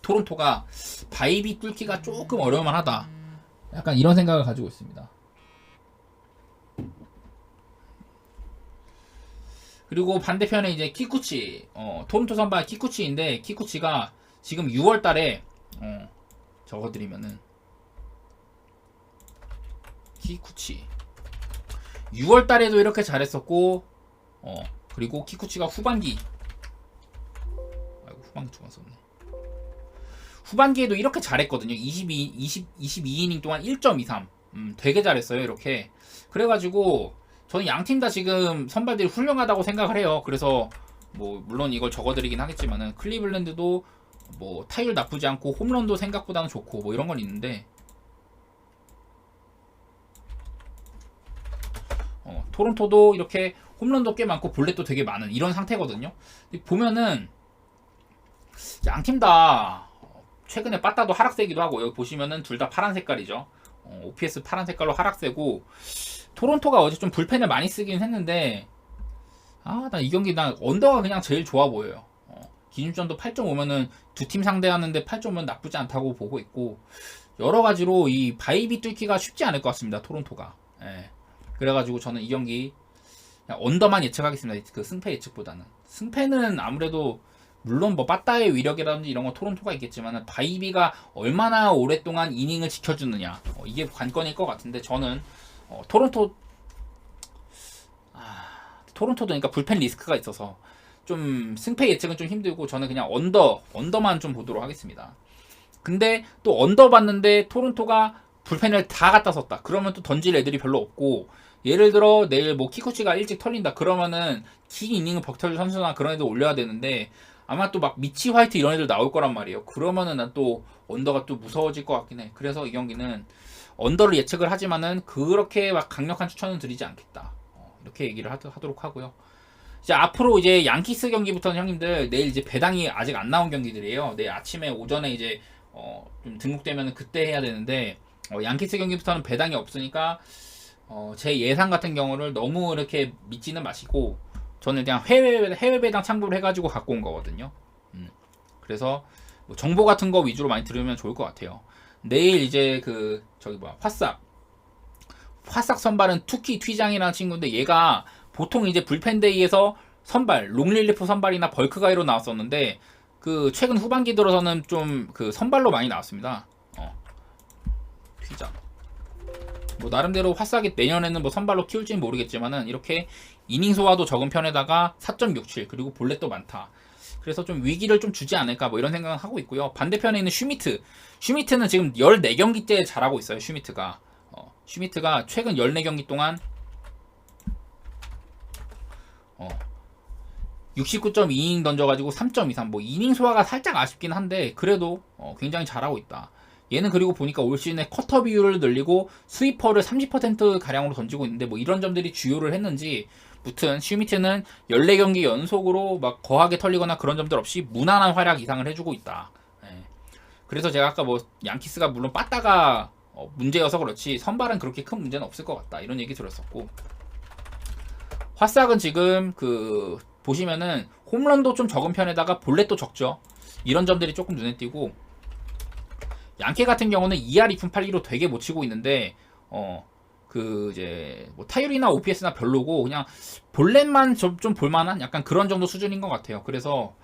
토론토가 바이비 뚫기가 조금 어려울만 하다. 약간 이런 생각을 가지고 있습니다. 그리고 반대편에 이제 키쿠치 토론토 선발 키쿠치인데 키쿠치가 지금 6월달에 적어드리면은 키쿠치 6월달에도 이렇게 잘했었고 그리고 키쿠치가 후반기 후반기 중간 썼네. 후반기에도 이렇게 잘했거든요. 22이닝 동안 1.23 되게 잘했어요. 이렇게 그래가지고 저는 양팀 다 지금 선발들이 훌륭하다고 생각을 해요. 그래서 뭐 물론 이걸 적어드리긴 하겠지만은 클리블랜드도 뭐 타율 나쁘지 않고 홈런도 생각보다는 좋고 뭐 이런 건 있는데 토론토도 이렇게 홈런도 꽤 많고 볼넷도 되게 많은 이런 상태거든요. 보면은 양팀 다 최근에 빠따도 하락세기도 하고 여기 보시면은 둘 다 파란 색깔이죠. OPS 파란 색깔로 하락세고 토론토가 어제 좀 불펜을 많이 쓰긴 했는데 나 이 경기 난 언더가 그냥 제일 좋아 보여요. 기준점도 8.5면은 두 팀 상대하는데 8.5면 나쁘지 않다고 보고 있고 여러 가지로 이 바이비 뚫기가 쉽지 않을 것 같습니다. 토론토가. 예. 그래가지고 저는 이 경기 그냥 언더만 예측하겠습니다. 그 승패 예측보다는. 승패는 아무래도 물론 뭐 빠따의 위력이라든지 이런 거 토론토가 있겠지만 바이비가 얼마나 오랫동안 이닝을 지켜주느냐 이게 관건일 것 같은데 저는 토론토도 그러니까 불펜 리스크가 있어서 좀 승패 예측은 좀 힘들고 저는 그냥 언더만 좀 보도록 하겠습니다. 근데 또 언더 봤는데 토론토가 불펜을 다 갖다 썼다. 그러면 또 던질 애들이 별로 없고 예를 들어 내일 뭐 키코치가 일찍 털린다. 그러면은 긴 이닝을 벅털 선수나 그런 애들 올려야 되는데 아마 또 막 미치 화이트 이런 애들 나올 거란 말이에요. 그러면은 난 또 언더가 또 무서워질 것 같긴 해. 그래서 이 경기는 언더를 예측을 하지만은 그렇게 막 강력한 추천은 드리지 않겠다. 이렇게 얘기를 하도록 하고요. 이제 앞으로 이제 양키스 경기부터는 형님들 내일 이제 배당이 아직 안 나온 경기들이에요. 내일 아침에 오전에 이제 좀 등록되면 그때 해야 되는데 양키스 경기부터는 배당이 없으니까 제 예상 같은 경우를 너무 이렇게 믿지는 마시고 저는 그냥 해외 배당 참고를 해가지고 갖고 온 거거든요. 그래서 뭐 정보 같은 거 위주로 많이 들으면 좋을 것 같아요. 내일 이제 화싹 선발은 투키 튀장이라는 친구인데 얘가 보통 이제 불펜데이에서 선발 롱릴리프 선발이나 벌크가이로 나왔었는데 그 최근 후반기 들어서는 좀 그 선발로 많이 나왔습니다. 튀장 뭐 나름대로 화싹이 내년에는 뭐 선발로 키울지는 모르겠지만은 이렇게 이닝 소화도 적은 편에다가 4.67 그리고 볼넷도 많다. 그래서 좀 위기를 좀 주지 않을까 뭐 이런 생각을 하고 있고요. 반대편에 있는 슈미트는 지금 14경기째 잘하고 있어요. 슈미트가 최근 14경기 동안 69.2이닝 던져가지고 3.23 뭐 이닝 소화가 살짝 아쉽긴 한데 그래도 굉장히 잘하고 있다. 얘는 그리고 보니까 올 시즌에 커터 비율을 늘리고 스위퍼를 30% 가량으로 던지고 있는데 뭐 이런 점들이 주요를 했는지 무튼 슈미트는 14경기 연속으로 막 거하게 털리거나 그런 점들 없이 무난한 활약 이상을 해주고 있다. 그래서 제가 아까 뭐 양키스가 물론 빠따가 문제여서 그렇지 선발은 그렇게 큰 문제는 없을 것 같다 이런 얘기 들었었고 화싹은 지금 그 보시면은 홈런도 좀 적은 편에다가 볼넷도 적죠. 이런 점들이 조금 눈에 띄고 양키 같은 경우는 2할 2푼 8리로 되게 못 치고 있는데 그 이제 뭐 타율이나 OPS나 별로고 그냥 볼넷만 좀 볼만한 약간 그런 정도 수준인 것 같아요. 그래서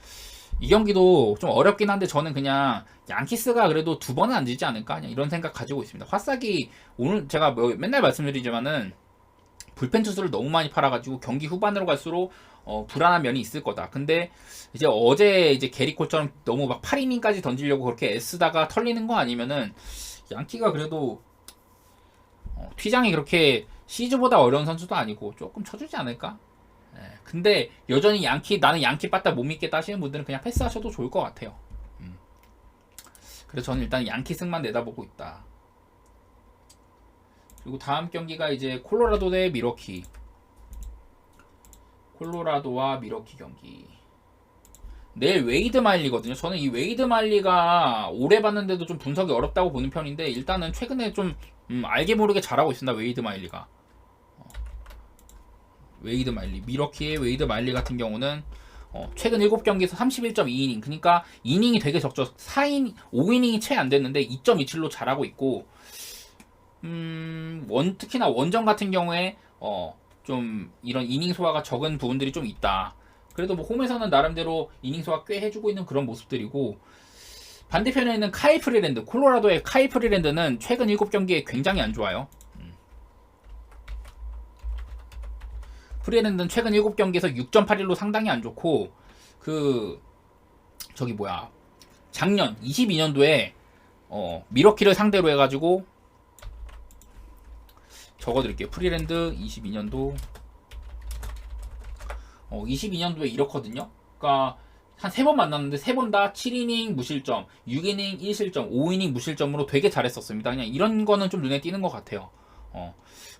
이 경기도 좀 어렵긴 한데 저는 그냥 양키스가 그래도 2번은 안 지지 않을까 그냥 이런 생각 가지고 있습니다. 화싹이 오늘 제가 뭐 맨날 말씀드리지만은 불펜 투수를 너무 많이 팔아가지고 경기 후반으로 갈수록 불안한 면이 있을 거다. 근데 이제 어제 이제 게리콜처럼 너무 막 8이닝까지 던지려고 그렇게 애쓰다가 털리는 거 아니면은 양키가 그래도 튀장이 그렇게 시즈보다 어려운 선수도 아니고 조금 쳐주지 않을까? 예, 근데 여전히 나는 양키 빠따 못 믿겠다 하시는 분들은 그냥 패스하셔도 좋을 것 같아요. 그래서 저는 일단 양키 승만 내다보고 있다. 그리고 다음 경기가 이제 콜로라도 대 미러키. 콜로라도와 미러키 경기. 내일 웨이드 마일리거든요. 저는 이 웨이드 마일리가 오래 봤는데도 좀 분석이 어렵다고 보는 편인데 일단은 최근에 좀 알게 모르게 잘하고 있습니다. 웨이드 마일리가. 웨이드 마일리. 미러키의 웨이드 마일리 같은 경우는 최근 7경기에서 31.2이닝. 그러니까 이닝이 되게 적죠. 5이닝이 채 안 됐는데 2.27로 잘하고 있고 특히나 원정 같은 경우에 좀 이런 이닝 소화가 적은 부분들이 좀 있다. 그래도 뭐 홈에서는 나름대로 이닝 소화 꽤 해주고 있는 그런 모습들이고 반대편에 있는 카이 프리랜드, 콜로라도의 카이 프리랜드는 최근 7경기에 굉장히 안 좋아요. 프리랜드는 최근 7경기에서 6.81로 상당히 안 좋고 작년 22년도에 미러키를 상대로 해가지고 적어드릴게요. 프리랜드 22년도 22년도에 이렇거든요. 그러니까 한 3번 만났는데 3번 다 7이닝 무실점, 6이닝 1실점, 5이닝 무실점으로 되게 잘했었습니다. 그냥 이런 거는 좀 눈에 띄는 것 같아요.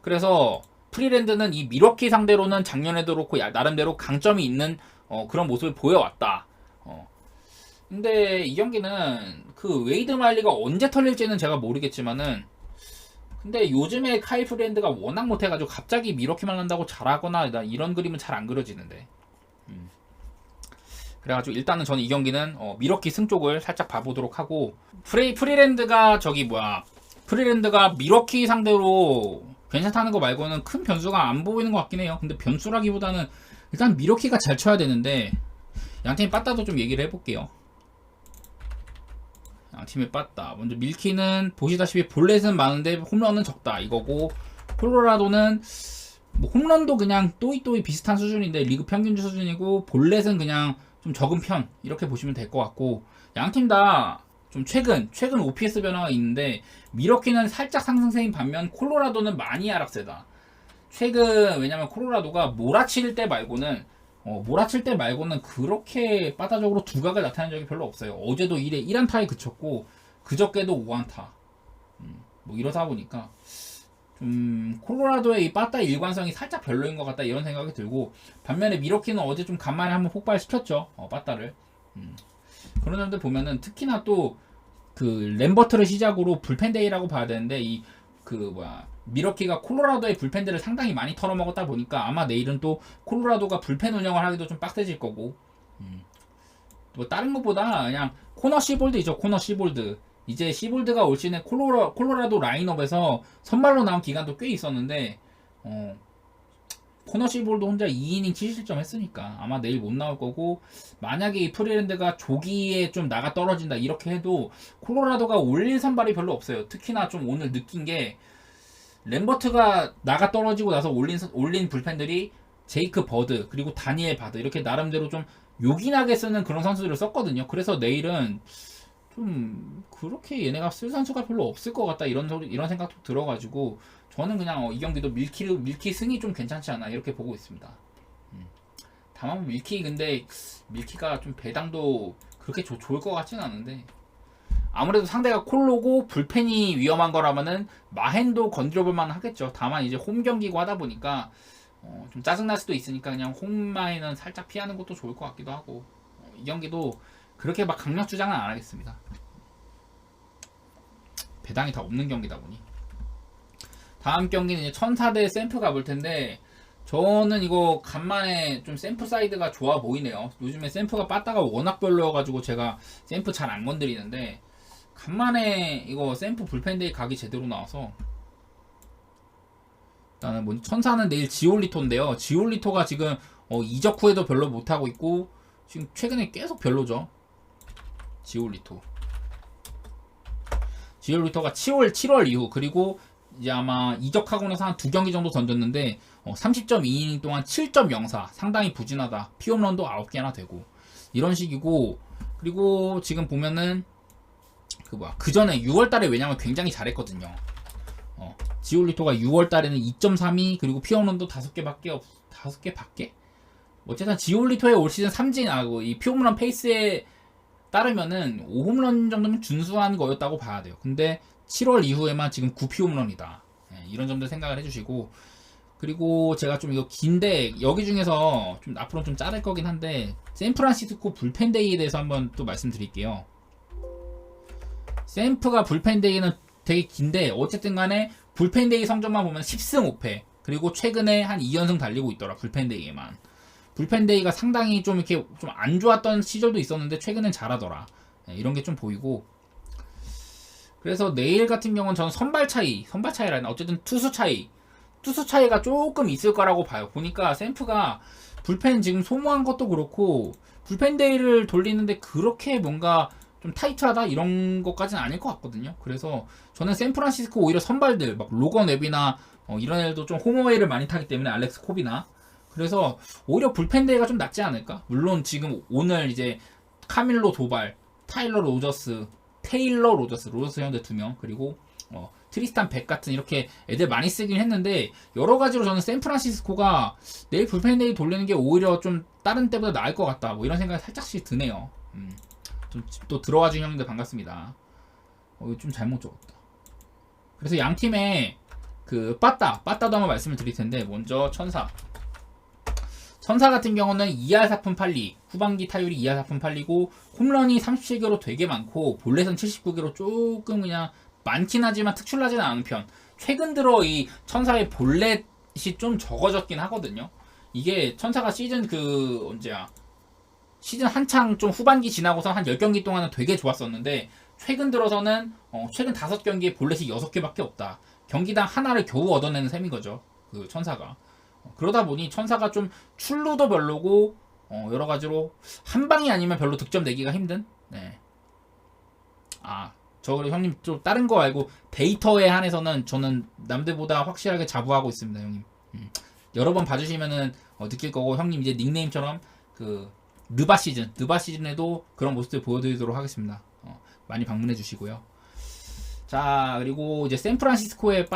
그래서 프리랜드는 이 미러키 상대로는 작년에도 그렇고 나름대로 강점이 있는 그런 모습을 보여왔다. 근데 이 경기는 그 웨이드 마일리가 언제 털릴지는 제가 모르겠지만은 근데 요즘에 카이 프리랜드가 워낙 못해가지고 갑자기 미러키만 한다고 잘하거나 이런 그림은 잘 안 그려지는데 그래가지고 일단은 저는 이 경기는 미러키 승 쪽을 살짝 봐보도록 하고 프리랜드가 프리랜드가 미러키 상대로 괜찮다는 거 말고는 큰 변수가 안 보이는 것 같긴 해요. 근데 변수라기보다는 일단 미러키가 잘 쳐야 되는데 양팀이 빠따도 좀 얘기를 해볼게요. 양팀이 빠따 먼저 밀키는 보시다시피 볼넷은 많은데 홈런은 적다 이거고 콜로라도는 뭐 홈런도 그냥 또이또이 비슷한 수준인데 리그 평균 수준이고 볼넷은 그냥 좀 적은 편 이렇게 보시면 될 것 같고 양팀 다 좀 최근 OPS 변화가 있는데 미러키는 살짝 상승세인 반면 콜로라도는 많이 하락세다. 최근 왜냐면 콜로라도가 몰아칠 때 말고는 그렇게 빠따적으로 두각을 나타낸 적이 별로 없어요. 어제도 1안타에 그쳤고 그저께도 5안타 뭐 이러다 보니까 좀 콜로라도의 이 빠따 일관성이 살짝 별로인 것 같다 이런 생각이 들고 반면에 미러키는 어제 좀 간만에 한번 폭발시켰죠. 빠따를 그런 점들 보면은 특히나 또 그 램버트를 시작으로 불펜데이라고 봐야 되는데 미러키가 콜로라도의 불펜들을 상당히 많이 털어먹었다 보니까 아마 내일은 또 콜로라도가 불펜 운영을 하기도 좀 빡세질 거고 뭐 다른 것보다 그냥 코너 시볼드 있죠. 코너 시볼드 이제 시볼드가 올 시즌에 콜로라도 라인업에서 선발로 나온 기간도 꽤 있었는데 코너 시볼드 혼자 2이닝 7실점 했으니까 아마 내일 못 나올 거고 만약에 이 프리랜드가 조기에 좀 나가 떨어진다 이렇게 해도 콜로라도가 올린 선발이 별로 없어요. 특히나 좀 오늘 느낀 게 램버트가 나가 떨어지고 나서 올린 불펜들이 제이크 버드 그리고 다니엘 바드 이렇게 나름대로 좀 요긴하게 쓰는 그런 선수들을 썼거든요. 그래서 내일은 좀 그렇게 얘네가 쓸 선수가 별로 없을 것 같다 이런 생각도 들어가지고 저는 그냥 이 경기도 밀키 승이 좀 괜찮지 않나 이렇게 보고 있습니다. 다만 밀키가 좀 배당도 그렇게 좋을 것 같지는 않은데 아무래도 상대가 콜로고 불펜이 위험한 거라면은 마헨도 건드려볼만 하겠죠. 다만 이제 홈 경기고 하다 보니까 좀 짜증날 수도 있으니까 그냥 홈마에는 살짝 피하는 것도 좋을 것 같기도 하고 이 경기도 그렇게 막 강력 주장은 안 하겠습니다. 배당이 다 없는 경기다 보니 다음 경기는 이제 천사 대 샘프 가볼 텐데 저는 이거 간만에 좀 샘프 사이드가 좋아 보이네요. 요즘에 샘프가 빠따가 워낙 별로여가지고 제가 샘프 잘 안 건드리는데 간만에 이거 샘프 불펜데이 각이 제대로 나와서 일단은 뭐 천사는 내일 지올리토인데요. 지올리토가 지금 이적 후에도 별로 못하고 있고 지금 최근에 계속 별로죠. 지올리토가 7월 이후 그리고 이제 아마 이적하고 나서 한 2경기 정도 던졌는데 30.2이닝 동안 7.04 상당히 부진하다. 피홈런도 9개나 되고 이런 식이고 그리고 지금 보면은 그 전에 6월달에 왜냐면 굉장히 잘했거든요. 지올리토가 6월달에는 2.32 그리고 피홈런도 5개밖에 어쨌든 지올리토의 올 시즌 3진 이 피홈런 페이스에 따르면은 5홈런 정도면 준수한 거였다고 봐야 돼요. 근데 7월 이후에만 지금 9피홈런이다. 이런 점들 생각을 해주시고 그리고 제가 좀 이거 긴데 여기 중에서 좀 앞으로 좀 자를 거긴 한데 샌프란시스코 불펜데이에 대해서 한번 또 말씀드릴게요. 샌프가 불펜데이는 되게 긴데 어쨌든 간에 불펜데이 성적만 보면 10승 5패 그리고 최근에 한 2연승 달리고 있더라. 불펜데이에만. 불펜데이가 상당히 좀 이렇게 좀 안 좋았던 시절도 있었는데 최근엔 잘하더라. 이런 게 좀 보이고 그래서 내일 같은 경우는 저는 선발 차이라나 어쨌든 투수 차이가 조금 있을 거라고 봐요. 보니까 샌프가 불펜 지금 소모한 것도 그렇고 불펜데이를 돌리는데 그렇게 뭔가 좀 타이트하다 이런 것까지는 아닐 것 같거든요. 그래서 저는 샌프란시스코 오히려 선발들 막 로건 웹이나 이런 애들도 좀 홈어웨이를 많이 타기 때문에 알렉스 코비나 그래서 오히려 불펜데이가 좀 낫지 않을까? 물론 지금 오늘 이제 카밀로 도발, 타일러 로저스, 테일러 로저스 형들 2명 그리고 트리스탄 백 같은 이렇게 애들 많이 쓰긴 했는데 여러 가지로 저는 샌프란시스코가 내일 불펜데이 돌리는 게 오히려 좀 다른 때보다 나을 것 같다. 뭐 이런 생각이 살짝씩 드네요. 좀 또 들어와준 형님들 반갑습니다. 이거 좀 잘못 적었다. 그래서 양 팀의 그 빠따도 한번 말씀을 드릴 텐데 먼저 천사 같은 경우는 2할 4푼 8리 후반기 타율이 2할 4푼 8리고 홈런이 37개로 되게 많고 볼넷은 79개로 조금 그냥 많긴 하지만 특출나지는 않은 편. 최근 들어 이 천사의 볼넷이 좀 적어졌긴 하거든요. 이게 천사가 시즌 시즌 한창 좀 후반기 지나고서 한 10경기 동안은 되게 좋았었는데 최근 들어서는 최근 5경기에 볼넷이 6개밖에 없다. 경기당 하나를 겨우 얻어내는 셈인 거죠. 그 천사가. 그러다 보니 천사가 좀 출루도 별로고 여러 가지로 한 방이 아니면 별로 득점 내기가 힘든. 네. 저 형님 좀 다른 거 알고 데이터에 한해서는 저는 남들보다 확실하게 자부하고 있습니다, 형님. 여러 번 봐주시면은 느낄 거고 형님 이제 닉네임처럼 그 느바 시즌에도 그런 모습들 보여드리도록 하겠습니다. 많이 방문해 주시고요. 자 그리고 이제 샌프란시스코의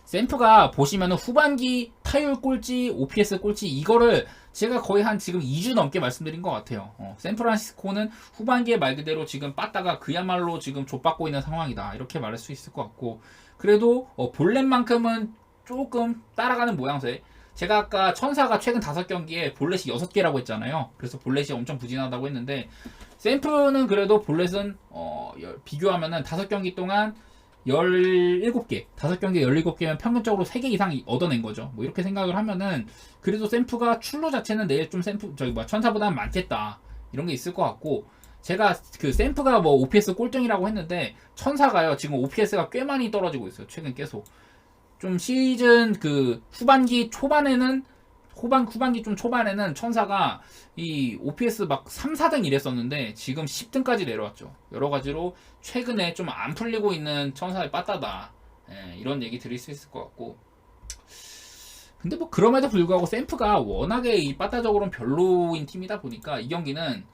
샌프가 보시면은 후반기 타율 꼴찌, OPS 꼴찌 이거를 제가 거의 한 지금 2주 넘게 말씀드린 것 같아요. 샌프란시스코는 후반기에 말 그대로 지금 빠따가 그야말로 지금 좆받고 있는 상황이다. 이렇게 말할 수 있을 것 같고 그래도 볼넷만큼은 조금 따라가는 모양새. 제가 아까 천사가 최근 5경기에 볼넷이 6개라고 했잖아요. 그래서 볼넷이 엄청 부진하다고 했는데 샌프는 그래도 볼넷은 비교하면은 5경기 동안 17개, 5경기에 17개면 평균적으로 3개 이상 얻어낸 거죠. 뭐 이렇게 생각을 하면은 그래도 샌프가 출루 자체는 내일 좀 천사보다는 많겠다. 이런 게 있을 것 같고 제가 그 샌프가 뭐 OPS 꼴등이라고 했는데 천사가요 지금 OPS가 꽤 많이 떨어지고 있어요. 최근 계속 좀 시즌 그 후반기 좀 초반에는 천사가 이 OPS 막 3, 4등 이랬었는데 지금 10등까지 내려왔죠. 여러 가지로 최근에 좀 안 풀리고 있는 천사의 빠따다. 이런 얘기 드릴 수 있을 것 같고. 근데 뭐 그럼에도 불구하고 샌프가 워낙에 이 빠따적으로는 별로인 팀이다 보니까 이 경기는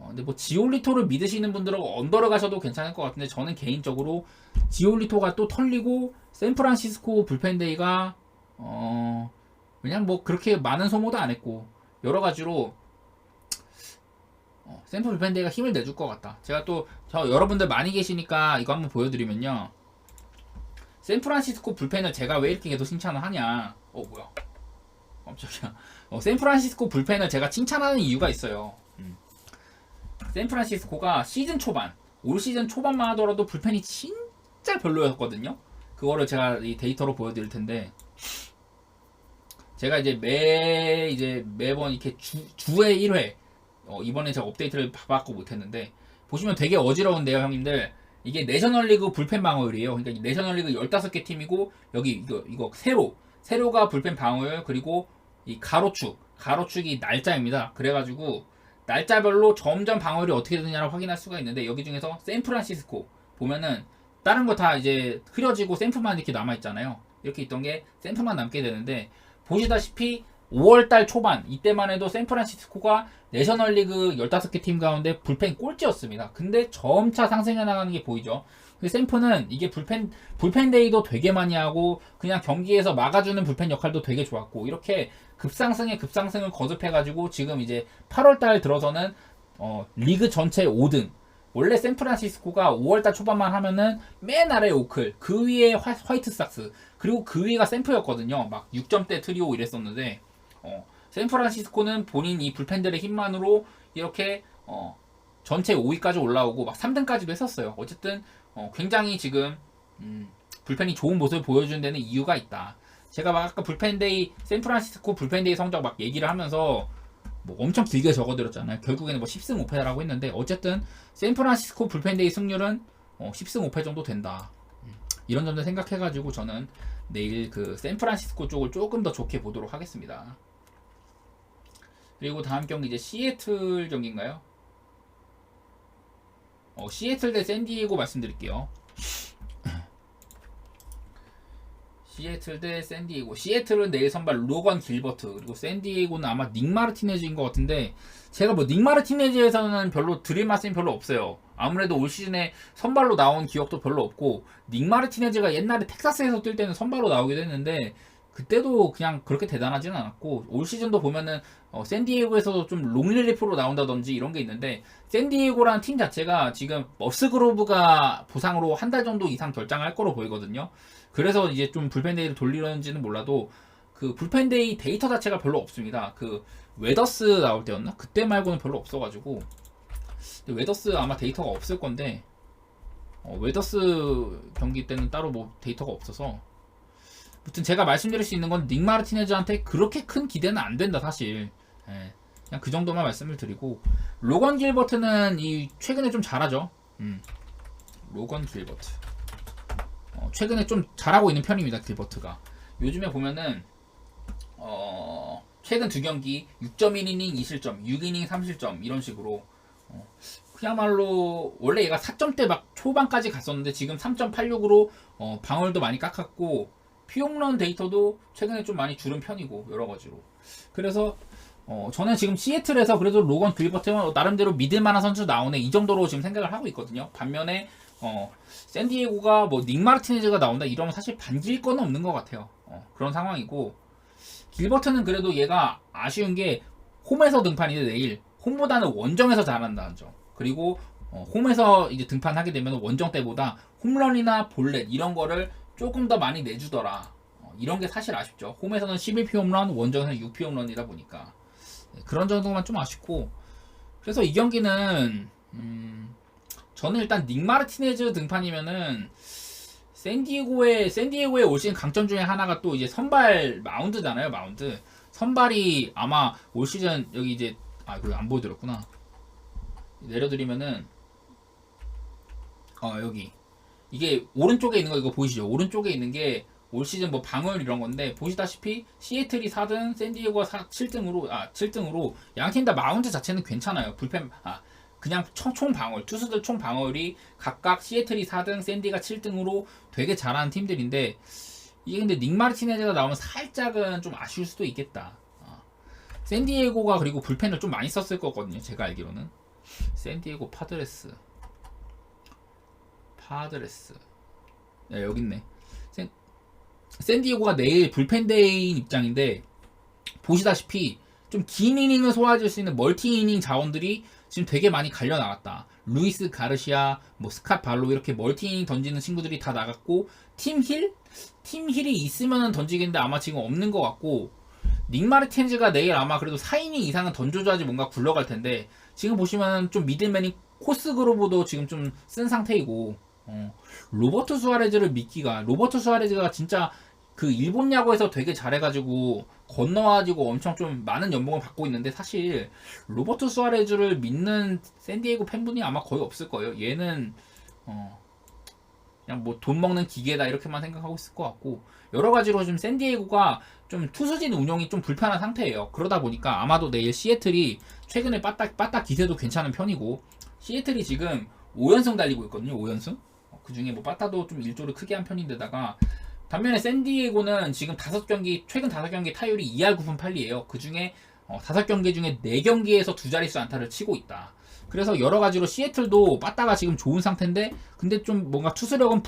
근데 뭐 지올리토를 믿으시는 분들은 언더를 가셔도 괜찮을 것 같은데 저는 개인적으로 지올리토가 또 털리고 샌프란시스코 불펜데이가 그냥 뭐 그렇게 많은 소모도 안 했고 여러 가지로 샌프 불펜데이가 힘을 내줄 것 같다. 제가 또 여러분들 많이 계시니까 이거 한번 보여드리면요. 샌프란시스코 불펜을 제가 왜 이렇게 계속 칭찬을 하냐. 뭐야. 깜짝이야. 샌프란시스코 불펜을 제가 칭찬하는 이유가 있어요. 샌프란시스코가 올 시즌 초반만 하더라도 불펜이 진짜 별로였거든요. 그거를 제가 이 데이터로 보여드릴 텐데 제가 이제 매번 이렇게 주에 1회 이번에 제가 업데이트를 받고 못했는데 보시면 되게 어지러운데요, 형님들. 이게 내셔널리그 불펜 방어율이에요. 그러니까 내셔널리그 15개 팀이고 여기 이거 세로가 불펜 방어율 그리고 이 가로축이 날짜입니다. 그래가지고 날짜별로 점점 방어율이 어떻게 되느냐를 확인할 수가 있는데 여기 중에서 샌프란시스코 보면은 다른 거 다 이제 흐려지고 샘프만 이렇게 남아있잖아요. 이렇게 있던 게 샘프만 남게 되는데, 보시다시피 5월달 초반 이때만 해도 샌프란시스코가 내셔널리그 15개 팀 가운데 불펜 꼴찌였습니다. 근데 점차 상승해 나가는 게 보이죠. 샘프는 이게 불펜 데이도 되게 많이 하고 그냥 경기에서 막아주는 불펜 역할도 되게 좋았고, 이렇게 급상승에 급상승을 거듭해가지고 지금 이제 8월달 들어서는 리그 전체 5등. 원래 샌프란시스코가 5월달 초반만 하면은 맨 아래 오클, 그 위에 화이트삭스, 그리고 그 위가 샘프였거든요. 막 6점대 트리오 이랬었는데, 샌프란시스코는 본인 이 불펜들의 힘만으로 이렇게 전체 5위까지 올라오고 막 3등까지도 했었어요. 어쨌든 굉장히 지금 불펜이 좋은 모습을 보여주는 데는 이유가 있다. 제가 막 아까 불펜데이, 샌프란시스코 불펜데이 성적 막 얘기를 하면서 뭐 엄청 길게 적어드렸잖아요. 결국에는 뭐 10승 5패라고 했는데, 어쨌든 샌프란시스코 불펜데이 승률은 10승 5패 정도 된다. 이런 점들 생각해가지고 저는 내일 그 샌프란시스코 쪽을 조금 더 좋게 보도록 하겠습니다. 그리고 다음 경기 이제 시애틀 경기인가요? 시애틀 대 샌디에고 말씀드릴게요. 시애틀 대 샌디에고. 시애틀은 내일 선발 로건 길버트, 그리고 샌디에고는 아마 닉 마르티네즈인 것 같은데, 제가 뭐 닉 마르티네즈에서는 별로 드릴 말씀이 별로 없어요. 아무래도 올 시즌에 선발로 나온 기억도 별로 없고, 닉 마르티네즈가 옛날에 텍사스에서 뛸 때는 선발로 나오기도 했는데 그때도 그냥 그렇게 대단하지는 않았고, 올 시즌도 보면은 샌디에고에서도 좀 롱릴리프로 나온다든지 이런 게 있는데, 샌디에고라는 팀 자체가 지금 머스그로브가 부상으로 한 달 정도 이상 결장할 거로 보이거든요. 그래서 이제 좀 불펜데이를 돌리려는지는 몰라도 그 불펜데이 데이터 자체가 별로 없습니다. 그 웨더스 나올 때였나? 그때 말고는 별로 없어가지고, 웨더스 아마 데이터가 없을 건데, 웨더스 경기 때는 따로 뭐 데이터가 없어서, 아무튼 제가 말씀드릴 수 있는 건 닉 마르티네즈한테 그렇게 큰 기대는 안 된다 사실. 그냥 그 정도만 말씀을 드리고, 로건 길버트는 이 최근에 좀 잘하죠. 로건 길버트 최근에 좀 잘하고 있는 편입니다. 길버트가 요즘에 보면은 최근 두 경기 6.1이닝 2실점, 6이닝 3실점 이런 식으로 그야말로 원래 얘가 4점대 막 초반까지 갔었는데 지금 3.86으로 방울도 많이 깎았고 피홈런 데이터도 최근에 좀 많이 줄은 편이고 여러 가지로. 그래서 저는 지금 시애틀에서 그래도 로건 길버트는 나름대로 믿을만한 선수 나오네 이 정도로 지금 생각을 하고 있거든요. 반면에 샌디에고가 뭐 닉 마르티네즈가 나온다 이러면 사실 반길 건 없는 것 같아요. 그런 상황이고, 길버트는 그래도 얘가 아쉬운 게 홈에서 등판인데 내일 홈보다는 원정에서 잘한다는 점, 그리고 홈에서 이제 등판하게 되면 원정 때보다 홈런이나 볼넷 이런 거를 조금 더 많이 내주더라. 이런 게 사실 아쉽죠. 홈에서는 11피 홈런, 원정에서는 6피 홈런이다 보니까 그런 정도만 좀 아쉽고, 그래서 이 경기는 저는 일단 닉 마르티네즈 등판이면은 샌디에고의 올 시즌 강점 중에 하나가 또 이제 선발 마운드잖아요. 마운드 선발이 아마 올 시즌 여기 이제 이거 안 보여드렸구나. 내려드리면은 여기 이게 오른쪽에 있는 거 이거 보이시죠? 오른쪽에 있는 게 올 시즌 뭐 방울 이런 건데, 보시다시피 시애틀이 4등, 샌디에고가 7등으로 양 팀 다 마운드 자체는 괜찮아요. 그냥 총 방울, 투수들 총 방울이 각각 시애틀이 4등, 샌디가 7등으로 되게 잘하는 팀들인데, 이게 근데 닉 마르티네즈가 나오면 살짝은 좀 아쉬울 수도 있겠다. 샌디에고가 그리고 불펜을 좀 많이 썼을 거거든요. 제가 알기로는 샌디에고 파드레스 네, 여기 있네. 샌디에고가 내일 불펜데이인 입장인데, 보시다시피 좀 긴 이닝을 소화할 수 있는 멀티 이닝 자원들이 지금 되게 많이 갈려 나갔다. 루이스 가르시아, 뭐 스캇 발로 이렇게 멀티 이닝 던지는 친구들이 다 나갔고, 팀힐이 있으면 던지겠는데 아마 지금 없는 것 같고, 닉 마르티네즈가 내일 아마 그래도 4이닝 이상은 던져줘야지 뭔가 굴러갈 텐데, 지금 보시면 좀 미들맨이 코스 그로브도 지금 좀 쓴 상태이고, 로버트 수아레즈를 믿기가, 로버트 수아레즈가 진짜 그 일본 야구에서 되게 잘해가지고 건너와가지고 엄청 좀 많은 연봉을 받고 있는데, 사실 로버트 수아레즈를 믿는 샌디에고 팬분이 아마 거의 없을 거예요. 얘는 그냥 뭐 돈 먹는 기계다 이렇게만 생각하고 있을 것 같고, 여러 가지로 지금 샌디에고가 좀 투수진 운영이 좀 불편한 상태예요. 그러다 보니까 아마도 내일 시애틀이 최근에 빠딱 기세도 괜찮은 편이고, 시애틀이 지금 5연승 달리고 있거든요. 5연승. 그 중에 뭐 빠따도 좀 일조를 크게 한 편인데다가 반면에 샌디에고는 지금 최근 5경기 타율이 2할 9푼 8리예요. 그 중에 5경기 중에 4경기에서 두 자릿수 안타를 치고 있다. 그래서 여러 가지로 시애틀도 빠따가 지금 좋은 상태인데 근데 좀 뭔가 투수력은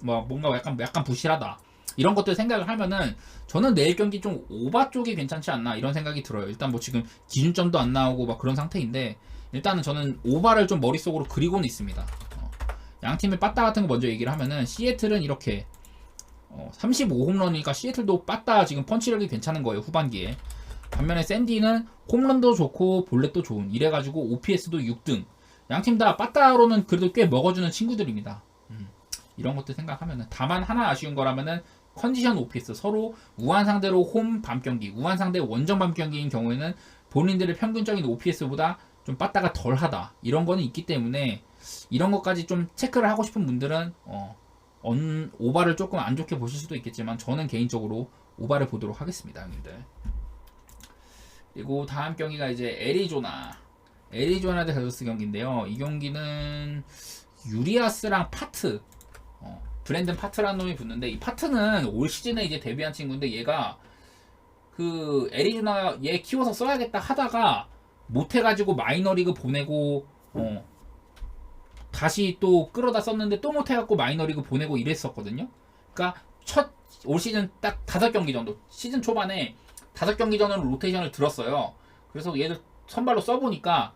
뭔가 약간 부실하다. 이런 것들 생각을 하면은 저는 내일 경기 좀 오바 쪽이 괜찮지 않나 이런 생각이 들어요. 일단 뭐 지금 기준점도 안 나오고 막 그런 상태인데 일단은 저는 오바를 좀 머릿속으로 그리고는 있습니다. 양 팀의 빠따 같은 거 먼저 얘기를 하면은 시애틀은 이렇게 35홈런이니까 시애틀도 빠따 지금 펀치력이 괜찮은 거예요 후반기에. 반면에 샌디는 홈런도 좋고 볼넷도 좋은 이래가지고 OPS도 6등. 양 팀 다 빠따로는 그래도 꽤 먹어주는 친구들입니다. 이런 것들 생각하면은 다만 하나 아쉬운 거라면은 컨디션 OPS 서로 우한 상대로 홈 밤 경기, 우한 상대 원정 밤 경기인 경우에는 본인들의 평균적인 OPS보다 좀 빠따가 덜하다 이런 거는 있기 때문에 이런 것까지 좀 체크를 하고 싶은 분들은 오바를 조금 안 좋게 보실 수도 있겠지만 저는 개인적으로 오바를 보도록 하겠습니다, 형님들. 그리고 다음 경기가 이제 애리조나 대 다저스 경기인데요. 이 경기는 유리아스랑 파트 브랜든 파트라는 놈이 붙는데 이 파트는 올 시즌에 이제 데뷔한 친구인데 얘가 그 애리조나 얘 키워서 써야겠다 하다가 못해가지고 마이너리그 보내고 다시 또 끌어다 썼는데 또 못해갖고 마이너리그 보내고 이랬었거든요. 그러니까 올 시즌 딱 5경기 정도 시즌 초반에 5경기 전으로 로테이션을 들었어요. 그래서 얘를 선발로 써보니까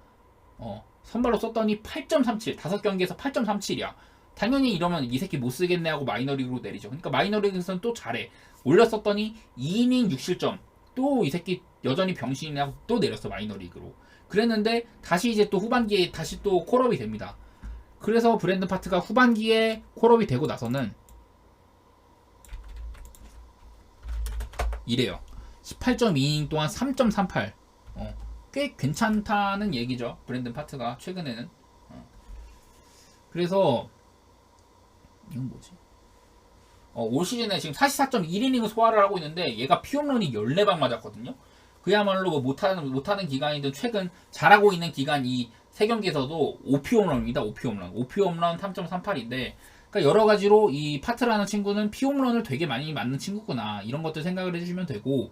선발로 썼더니 8.37 5경기에서 8.37이야. 당연히 이러면 이 새끼 못 쓰겠네 하고 마이너리그로 내리죠. 그러니까 마이너리그에서는 또 잘해. 올렸었더니 2이닝 6실점. 또 이 새끼 여전히 병신이네 하고 또 내렸어 마이너리그로. 그랬는데 다시 이제 또 후반기에 다시 또 콜업이 됩니다. 그래서 브랜든 파트가 후반기에 콜업이 되고 나서는 이래요. 18.2이닝 동안 3.38. 꽤 괜찮다는 얘기죠. 브랜든 파트가 최근에는. 그래서 이건 뭐지? 올 시즌에 지금 44.1이닝을 소화를 하고 있는데 얘가 피홈런이 14방 맞았거든요. 그야말로 뭐 못하는 기간이든 최근 잘하고 있는 기간 이 3경기에서도 5피홈런입니다. 5피홈런 3.38인데 그러니까 여러 가지로 이 파트라는 친구는 피홈런을 되게 많이 맞는 친구구나 이런 것들 생각을 해주시면 되고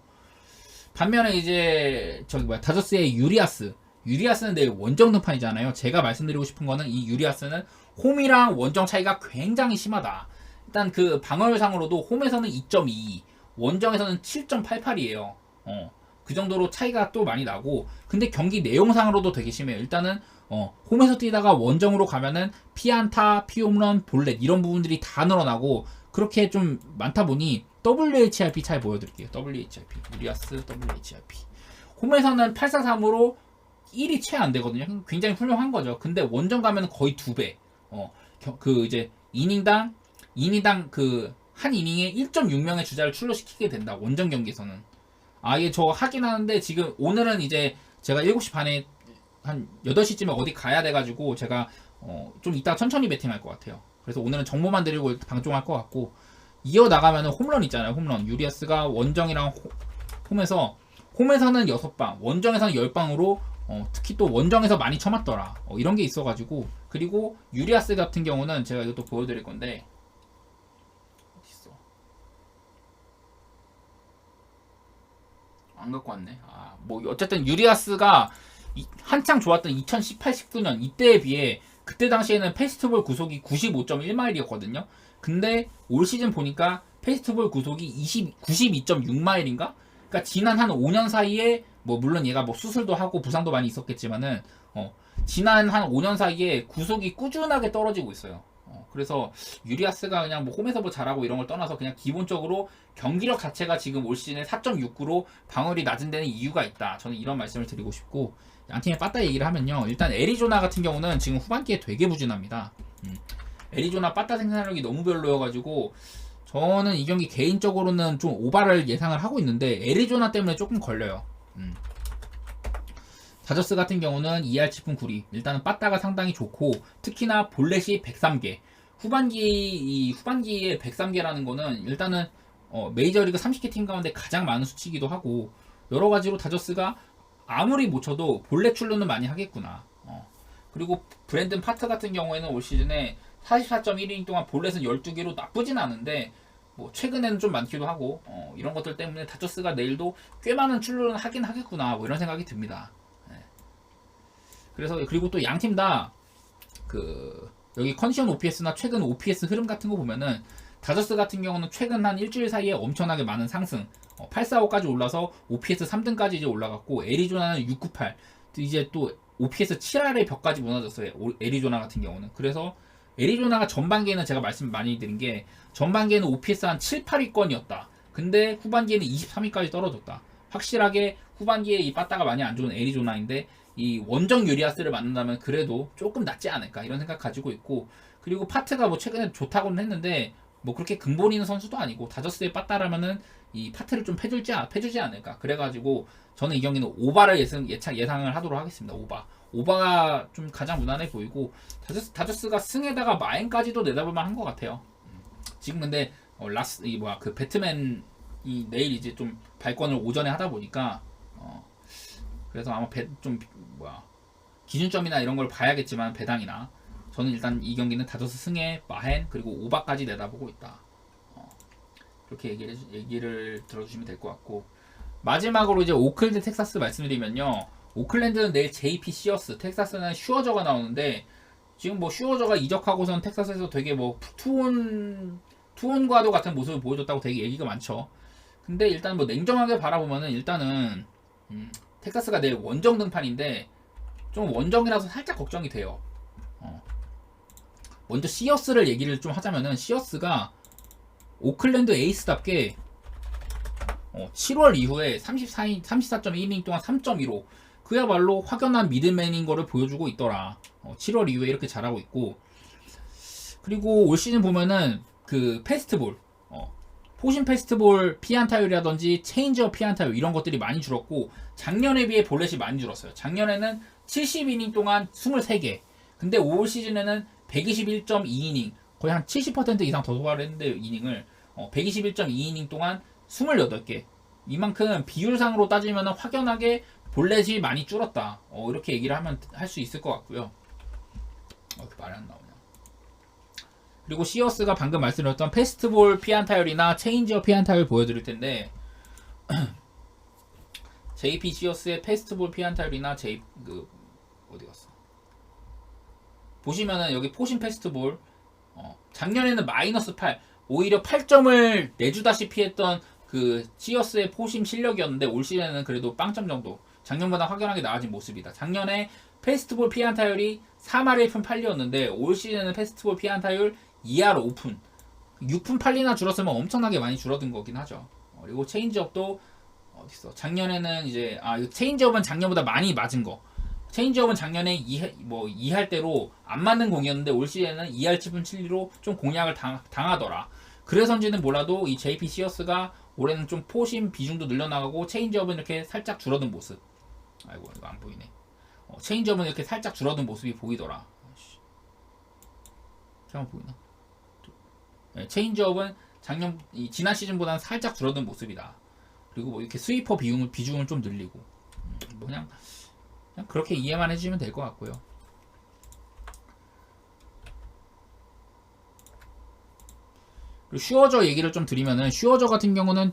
반면에 이제 다저스의 유리아스는 내 원정 등판이잖아요. 제가 말씀드리고 싶은 거는 이 유리아스는 홈이랑 원정 차이가 굉장히 심하다. 일단 그 방어율상으로도 홈에서는 2.22, 원정에서는 7.88이에요. 그 정도로 차이가 또 많이 나고 근데 경기 내용상으로도 되게 심해요. 일단은 홈에서 뛰다가 원정으로 가면은 피안타, 피홈런, 볼넷 이런 부분들이 다 늘어나고 그렇게 좀 많다 보니 WHIP 잘 보여드릴게요. WHIP 유리아스 WHIP 홈에서는 843으로 1이 채 안 되거든요. 굉장히 훌륭한 거죠. 근데 원정 가면 거의 2배. 그 이제 이닝당 그 한 이닝에 1.6명의 주자를 출루시키게 된다. 원정 경기에서는. 예, 저 하긴 하는데 지금 오늘은 이제 제가 7시 반에 한 8시쯤에 어디 가야 돼가지고 제가 좀 이따 천천히 배팅할 것 같아요. 그래서 오늘은 정보만 드리고 방송할 것 같고 이어나가면 홈런 있잖아요. 홈런. 유리아스가 원정이랑 홈에서는 6방, 원정에서는 10방으로 특히 또 원정에서 많이 쳐맞더라. 이런 게 있어가지고 그리고 유리아스 같은 경우는 제가 이것도 보여드릴 건데 어딨어? 안 갖고 왔네. 뭐 어쨌든 유리아스가 한창 좋았던 2018, 19년 이때에 비해 그때 당시에는 페스티벌 구속이 95.1마일이었거든요. 근데 올 시즌 보니까 페스티벌 구속이 92.6마일인가? 그러니까 지난 한 5년 사이에 뭐 물론 얘가 뭐 수술도 하고 부상도 많이 있었겠지만은 지난 한 5년 사이에 구속이 꾸준하게 떨어지고 있어요. 그래서 유리아스가 그냥 뭐 홈에서 뭐 잘하고 이런 걸 떠나서 그냥 기본적으로 경기력 자체가 지금 올 시즌에 4.69로 방어율이 낮은 데는 이유가 있다. 저는 이런 말씀을 드리고 싶고 양팀의 빠따 얘기를 하면요. 일단 애리조나 같은 경우는 지금 후반기에 되게 부진합니다. 애리조나 빠따 생산력이 너무 별로여가지고 저는 이 경기 개인적으로는 좀 오바를 예상을 하고 있는데 애리조나 때문에 조금 걸려요. 다저스 같은 경우는 2할 7푼 9리 일단은 빠따가 상당히 좋고 특히나 볼넷이 103개 후반기에 103개라는 거는 일단은 메이저리그 30개 팀 가운데 가장 많은 수치이기도 하고 여러가지로 다저스가 아무리 못 쳐도 볼넷 출루는 많이 하겠구나. 그리고 브랜든 파트 같은 경우에는 올 시즌에 44.1이닝 동안 볼넷은 12개로 나쁘진 않은데 뭐 최근에는 좀 많기도 하고 이런 것들 때문에 다저스가 내일도 꽤 많은 출루는 하긴 하겠구나 뭐 이런 생각이 듭니다. 네. 그래서 그리고 또 양 팀 다 그 여기 컨디션 OPS나 최근 OPS 흐름 같은 거 보면은 다저스 같은 경우는 최근 한 일주일 사이에 엄청나게 많은 상승 845까지 올라서 OPS 3등까지 이제 올라갔고 애리조나는 698 이제 또 OPS 7할의 벽까지 무너졌어요. 애리조나 같은 경우는. 그래서 애리조나가 전반기에는 제가 말씀 많이 드린 게 전반기에는 OPS 한 7, 8위권이었다. 근데 후반기에는 23위까지 떨어졌다. 확실하게 후반기에 이 빠따가 많이 안 좋은 애리조나인데 이 원정 유리아스를 만난다면 그래도 조금 낫지 않을까 이런 생각 가지고 있고 그리고 파트가 뭐 최근에 좋다고는 했는데 뭐 그렇게 근본 있는 선수도 아니고 다저스의 빠따라면은 이 파트를 좀 패주지 않을까 그래가지고 저는 이 경기는 오바를 예상을 하도록 하겠습니다. 오바가 좀 가장 무난해 보이고 다저스가 승에다가 마인까지도 내다볼 만한 것 같아요. 지금 근데 그 배트맨이 내일 이제 좀 발권을 오전에 하다 보니까 그래서 아마 기준점이나 이런 걸 봐야겠지만 배당이나 저는 일단 이 경기는 다저스 승에 마헨 그리고 오바까지 내다보고 있다. 그렇게 얘기를 들어주시면 될 것 같고 마지막으로 이제 오클랜드 텍사스 말씀드리면요. 오클랜드는 내일 JP 시어스, 텍사스는 슈어저가 나오는데 지금 뭐 슈어저가 이적하고선 텍사스에서 되게 뭐 투혼과도 같은 모습을 보여줬다고 되게 얘기가 많죠. 근데 일단 뭐 냉정하게 바라보면은 일단은 텍사스가 내일 원정 등판인데 좀 원정이라서 살짝 걱정이 돼요. 먼저 시어스를 얘기를 좀 하자면은 시어스가 오클랜드 에이스답게 7월 이후에 34.1이닝 동안 3.15 그야말로 확연한 미들맨인 거를 보여주고 있더라. 7월 이후에 이렇게 잘하고 있고 그리고 올 시즌 보면은 그 페스트볼 포신 페스트볼 피안타율이라든지 체인지업 피안타율 이런 것들이 많이 줄었고 작년에 비해 볼넷이 많이 줄었어요. 작년에는 70이닝 동안 23개 근데 올 시즌에는 121.2이닝 거의 한 70% 이상 더 소화를 했는데 이닝을 121.2이닝 동안 28개 이만큼 비율상으로 따지면 확연하게 볼넷이 많이 줄었다. 이렇게 얘기를 할 수 있을 것 같고요. 이렇게 말이 안 나오냐. 그리고 시어스가 방금 말씀드렸던 페스트볼 피안타율이나 체인지업 피안타율 보여드릴 텐데 JP 시어스의 페스트볼 피안타율이나 어디 갔어? 보시면은 여기 포신 페스트볼 작년에는 마이너스 8 오히려 8점을 내주다시피 했던 그 시어스의 포심 실력이었는데 올 시즌에는 그래도 빵점 정도 작년보다 확연하게 나아진 모습이다. 작년에 페스트볼 피안타율이 3할 1푼 8리였는데 올 시즌에는 페스트볼 피안타율 2할 5푼 6푼 8리나 줄었으면 엄청나게 많이 줄어든 거긴 하죠. 그리고 체인지업도 어딨어? 작년에는 이제 체인지업은 작년보다 많이 맞은 거. 체인지업은 작년에 2할 대로 안 맞는 공이었는데 올 시즌에는 2할 7푼 7리로 좀 공략을 당하더라. 그래서인지는 몰라도 이 JP 시어스가 올해는 좀 포심 비중도 늘려나가고 체인지업은 이렇게 살짝 줄어든 모습. 아이고 이거 안 보이네. 체인지업은 이렇게 살짝 줄어든 모습이 보이더라. 잠깐 보이나? 네, 체인지업은 지난 시즌보다는 살짝 줄어든 모습이다. 그리고 뭐 이렇게 스위퍼 비중을 좀 늘리고 그냥 그렇게 이해만 해주시면 될 것 같고요. 슈어저 얘기를 좀 드리면은 슈어저 같은 경우는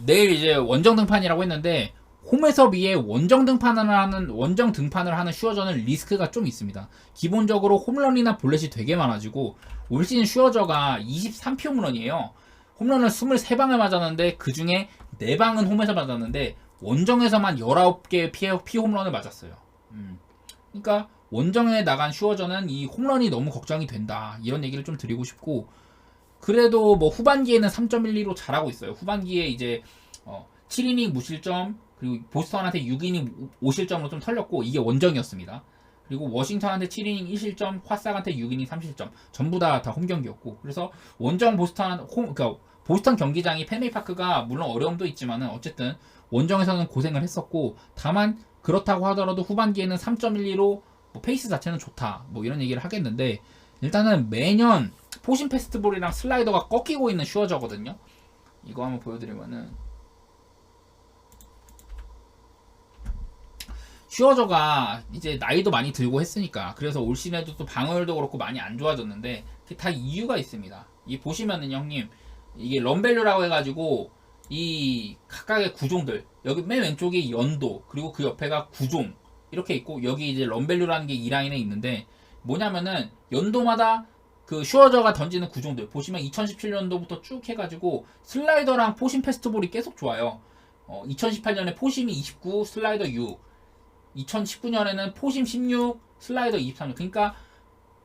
내일 이제 원정 등판이라고 했는데 홈에서 비해 원정 등판을 하는 슈어저는 리스크가 좀 있습니다. 기본적으로 홈런이나 볼넷이 되게 많아지고 올 시즌 슈어저가 23피 홈런이에요. 홈런을 23방을 맞았는데 그 중에 4방은 홈에서 맞았는데 원정에서만 19개의 피 홈런을 맞았어요. 그러니까 원정에 나간 슈어저는 이 홈런이 너무 걱정이 된다. 이런 얘기를 좀 드리고 싶고 그래도 뭐 후반기에는 3.12로 잘하고 있어요. 후반기에 이제 7이닝 무실점 그리고 보스턴한테 6이닝 5실점으로 좀 털렸고 이게 원정이었습니다. 그리고 워싱턴한테 7이닝 1실점, 화삭한테 6이닝 3실점 전부 다 홈경기였고 그래서 원정 그러니까 보스턴 경기장이 펜웨이파크가 물론 어려움도 있지만은 어쨌든 원정에서는 고생을 했었고 다만 그렇다고 하더라도 후반기에는 3.12로 뭐 페이스 자체는 좋다 뭐 이런 얘기를 하겠는데 일단은 매년 포신 페스트볼이랑 슬라이더가 꺾이고 있는 슈어저거든요. 이거 한번 보여드리면은 슈어저가 이제 나이도 많이 들고 했으니까 그래서 올 시즌에도 또 방어율도 그렇고 많이 안 좋아졌는데 그게 다 이유가 있습니다. 이 보시면은 형님 이게 럼밸류라고 해가지고 이 각각의 구종들 여기 맨 왼쪽이 연도 그리고 그 옆에가 구종 이렇게 있고 여기 이제 럼밸류라는 게 이 라인에 있는데 뭐냐면은 연도마다 그 슈어저가 던지는 구종들 보시면 2017년도부터 쭉 해가지고 슬라이더랑 포심 패스트볼이 계속 좋아요. 2018년에 포심이 29 슬라이더 6 2019년에는 포심 16 슬라이더 23 그러니까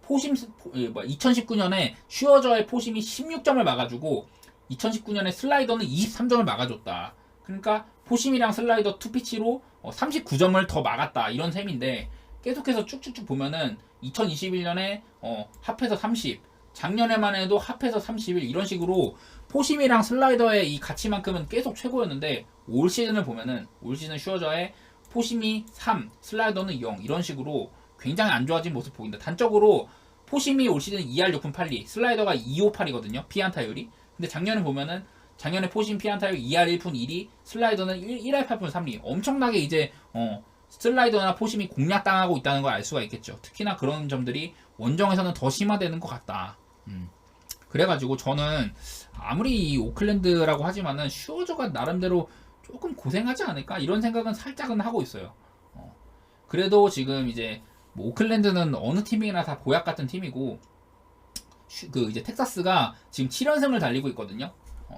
포심 2019년에 슈어저의 포심이 16점을 막아주고 2019년에 슬라이더는 23점을 막아줬다. 그러니까 포심이랑 슬라이더 투피치로 39점을 더 막았다. 이런 셈인데 계속해서 쭉쭉쭉 보면은 2021년에 합해서 30, 작년에만 해도 합해서 31 이런 식으로 포심이랑 슬라이더의 이 가치만큼은 계속 최고였는데 올 시즌을 보면은 올 시즌 슈어저의 포심이 3, 슬라이더는 0 이런 식으로 굉장히 안 좋아진 모습 보인다. 단적으로 포심이 올 시즌 2할 6푼 8리, 슬라이더가 258이거든요. 피안타율이. 근데 작년에 보면은 작년에 포심 피안타율 2할 1푼 1리, 슬라이더는 1할 8푼 3리. 엄청나게 이제 슬라이더나 포심이 공략당하고 있다는 걸 알 수가 있겠죠. 특히나 그런 점들이 원정에서는 더 심화되는 것 같다. 그래가지고 저는 아무리 이 오클랜드라고 하지만은 슈어저가 나름대로 조금 고생하지 않을까 이런 생각은 살짝은 하고 있어요. 그래도 지금 이제 뭐 오클랜드는 어느 팀이나 다 보약 같은 팀이고 그 이제 텍사스가 지금 7연승을 달리고 있거든요.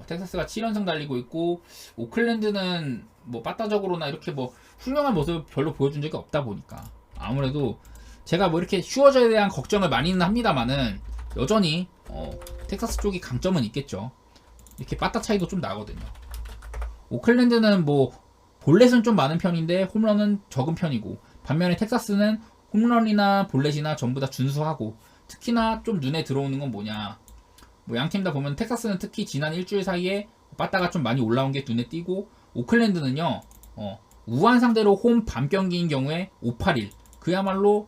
텍사스가 7연승 달리고 있고 오클랜드는 뭐 빠따적으로나 이렇게 뭐 훌륭한 모습을 별로 보여준 적이 없다 보니까 아무래도 제가 뭐 이렇게 슈어저에 대한 걱정을 많이는 합니다만은 여전히 텍사스 쪽이 강점은 있겠죠. 이렇게 빠따 차이도 좀 나거든요. 오클랜드는 뭐 볼넷은 좀 많은 편인데 홈런은 적은 편이고 반면에 텍사스는 홈런이나 볼넷이나 전부 다 준수하고 특히나 좀 눈에 들어오는 건 뭐냐 뭐 양팀 다 보면 텍사스는 특히 지난 일주일 사이에 빠따가 좀 많이 올라온 게 눈에 띄고 오클랜드는요 우한 상대로 홈 밤 경기인 경우에 581 그야말로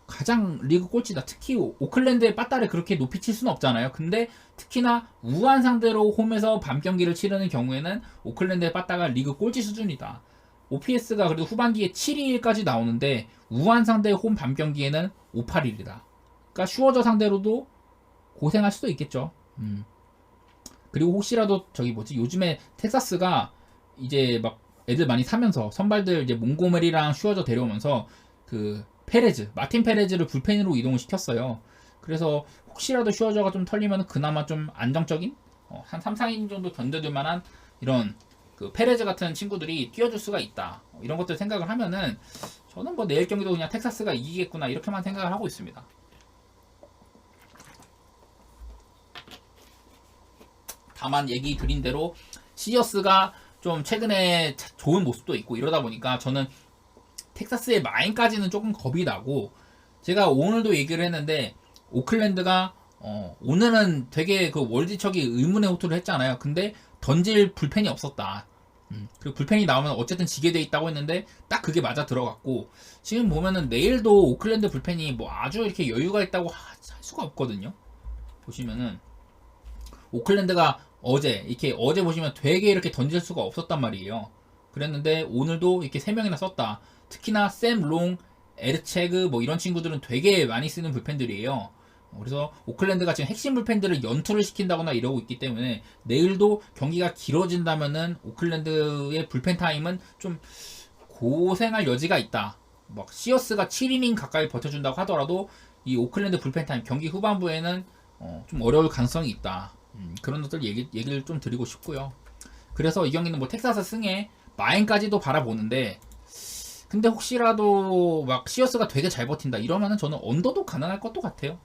가장 리그 꼴찌다. 특히 오클랜드의 빠따를 그렇게 높이 칠 수는 없잖아요. 근데 특히나 우한 상대로 홈에서 밤 경기를 치르는 경우에는 오클랜드의 빠따가 리그 꼴찌 수준이다. OPS가 그래도 후반기에 721까지 나오는데 우한 상대 홈 밤 경기에는 581이다. 그러니까 슈어저 상대로도 고생할 수도 있겠죠. 그리고 혹시라도 저기 뭐지 요즘에 텍사스가 이제 막 애들 많이 사면서 선발들 이제 몽고메리랑 슈어저 데려오면서 그 마틴 페레즈를 불펜으로 이동을 시켰어요. 그래서 혹시라도 슈어저가 좀 털리면 그나마 좀 안정적인 한 3, 4인 정도 견뎌줄 만한 이런 그 페레즈 같은 친구들이 뛰어줄 수가 있다. 이런 것들 생각을 하면은 저는 뭐 내일 경기도 그냥 텍사스가 이기겠구나 이렇게만 생각을 하고 있습니다. 다만 얘기 드린 대로 시저스가 좀 최근에 좋은 모습도 있고 이러다 보니까 저는 텍사스의 마인까지는 조금 겁이 나고 제가 오늘도 얘기를 했는데 오클랜드가 오늘은 되게 그 월지척이 의문의 호투를 했잖아요. 근데 던질 불펜이 없었다. 그리고 불펜이 나오면 어쨌든 지게 돼 있다고 했는데 딱 그게 맞아 들어갔고 지금 보면은 내일도 오클랜드 불펜이 뭐 아주 이렇게 여유가 있다고 할 수가 없거든요. 보시면은 오클랜드가 어제 보시면 되게 이렇게 던질 수가 없었단 말이에요. 그랬는데 오늘도 이렇게 3명이나 썼다. 특히나 샘 롱, 에르체그 뭐 이런 친구들은 되게 많이 쓰는 불펜들이에요. 그래서 오클랜드가 지금 핵심 불펜들을 연투를 시킨다거나 이러고 있기 때문에 내일도 경기가 길어진다면은 오클랜드의 불펜 타임은 좀 고생할 여지가 있다. 막 시어스가 7이닝 가까이 버텨준다고 하더라도 이 오클랜드 불펜 타임 경기 후반부에는 좀 어려울 가능성이 있다. 그런 것들 얘기를 좀 드리고 싶고요. 그래서 이 경기는 뭐 텍사스 승에 마인까지도 바라보는데 근데 혹시라도 막 시어스가 되게 잘 버틴다 이러면은 저는 언더도 가능할 것도 같아요.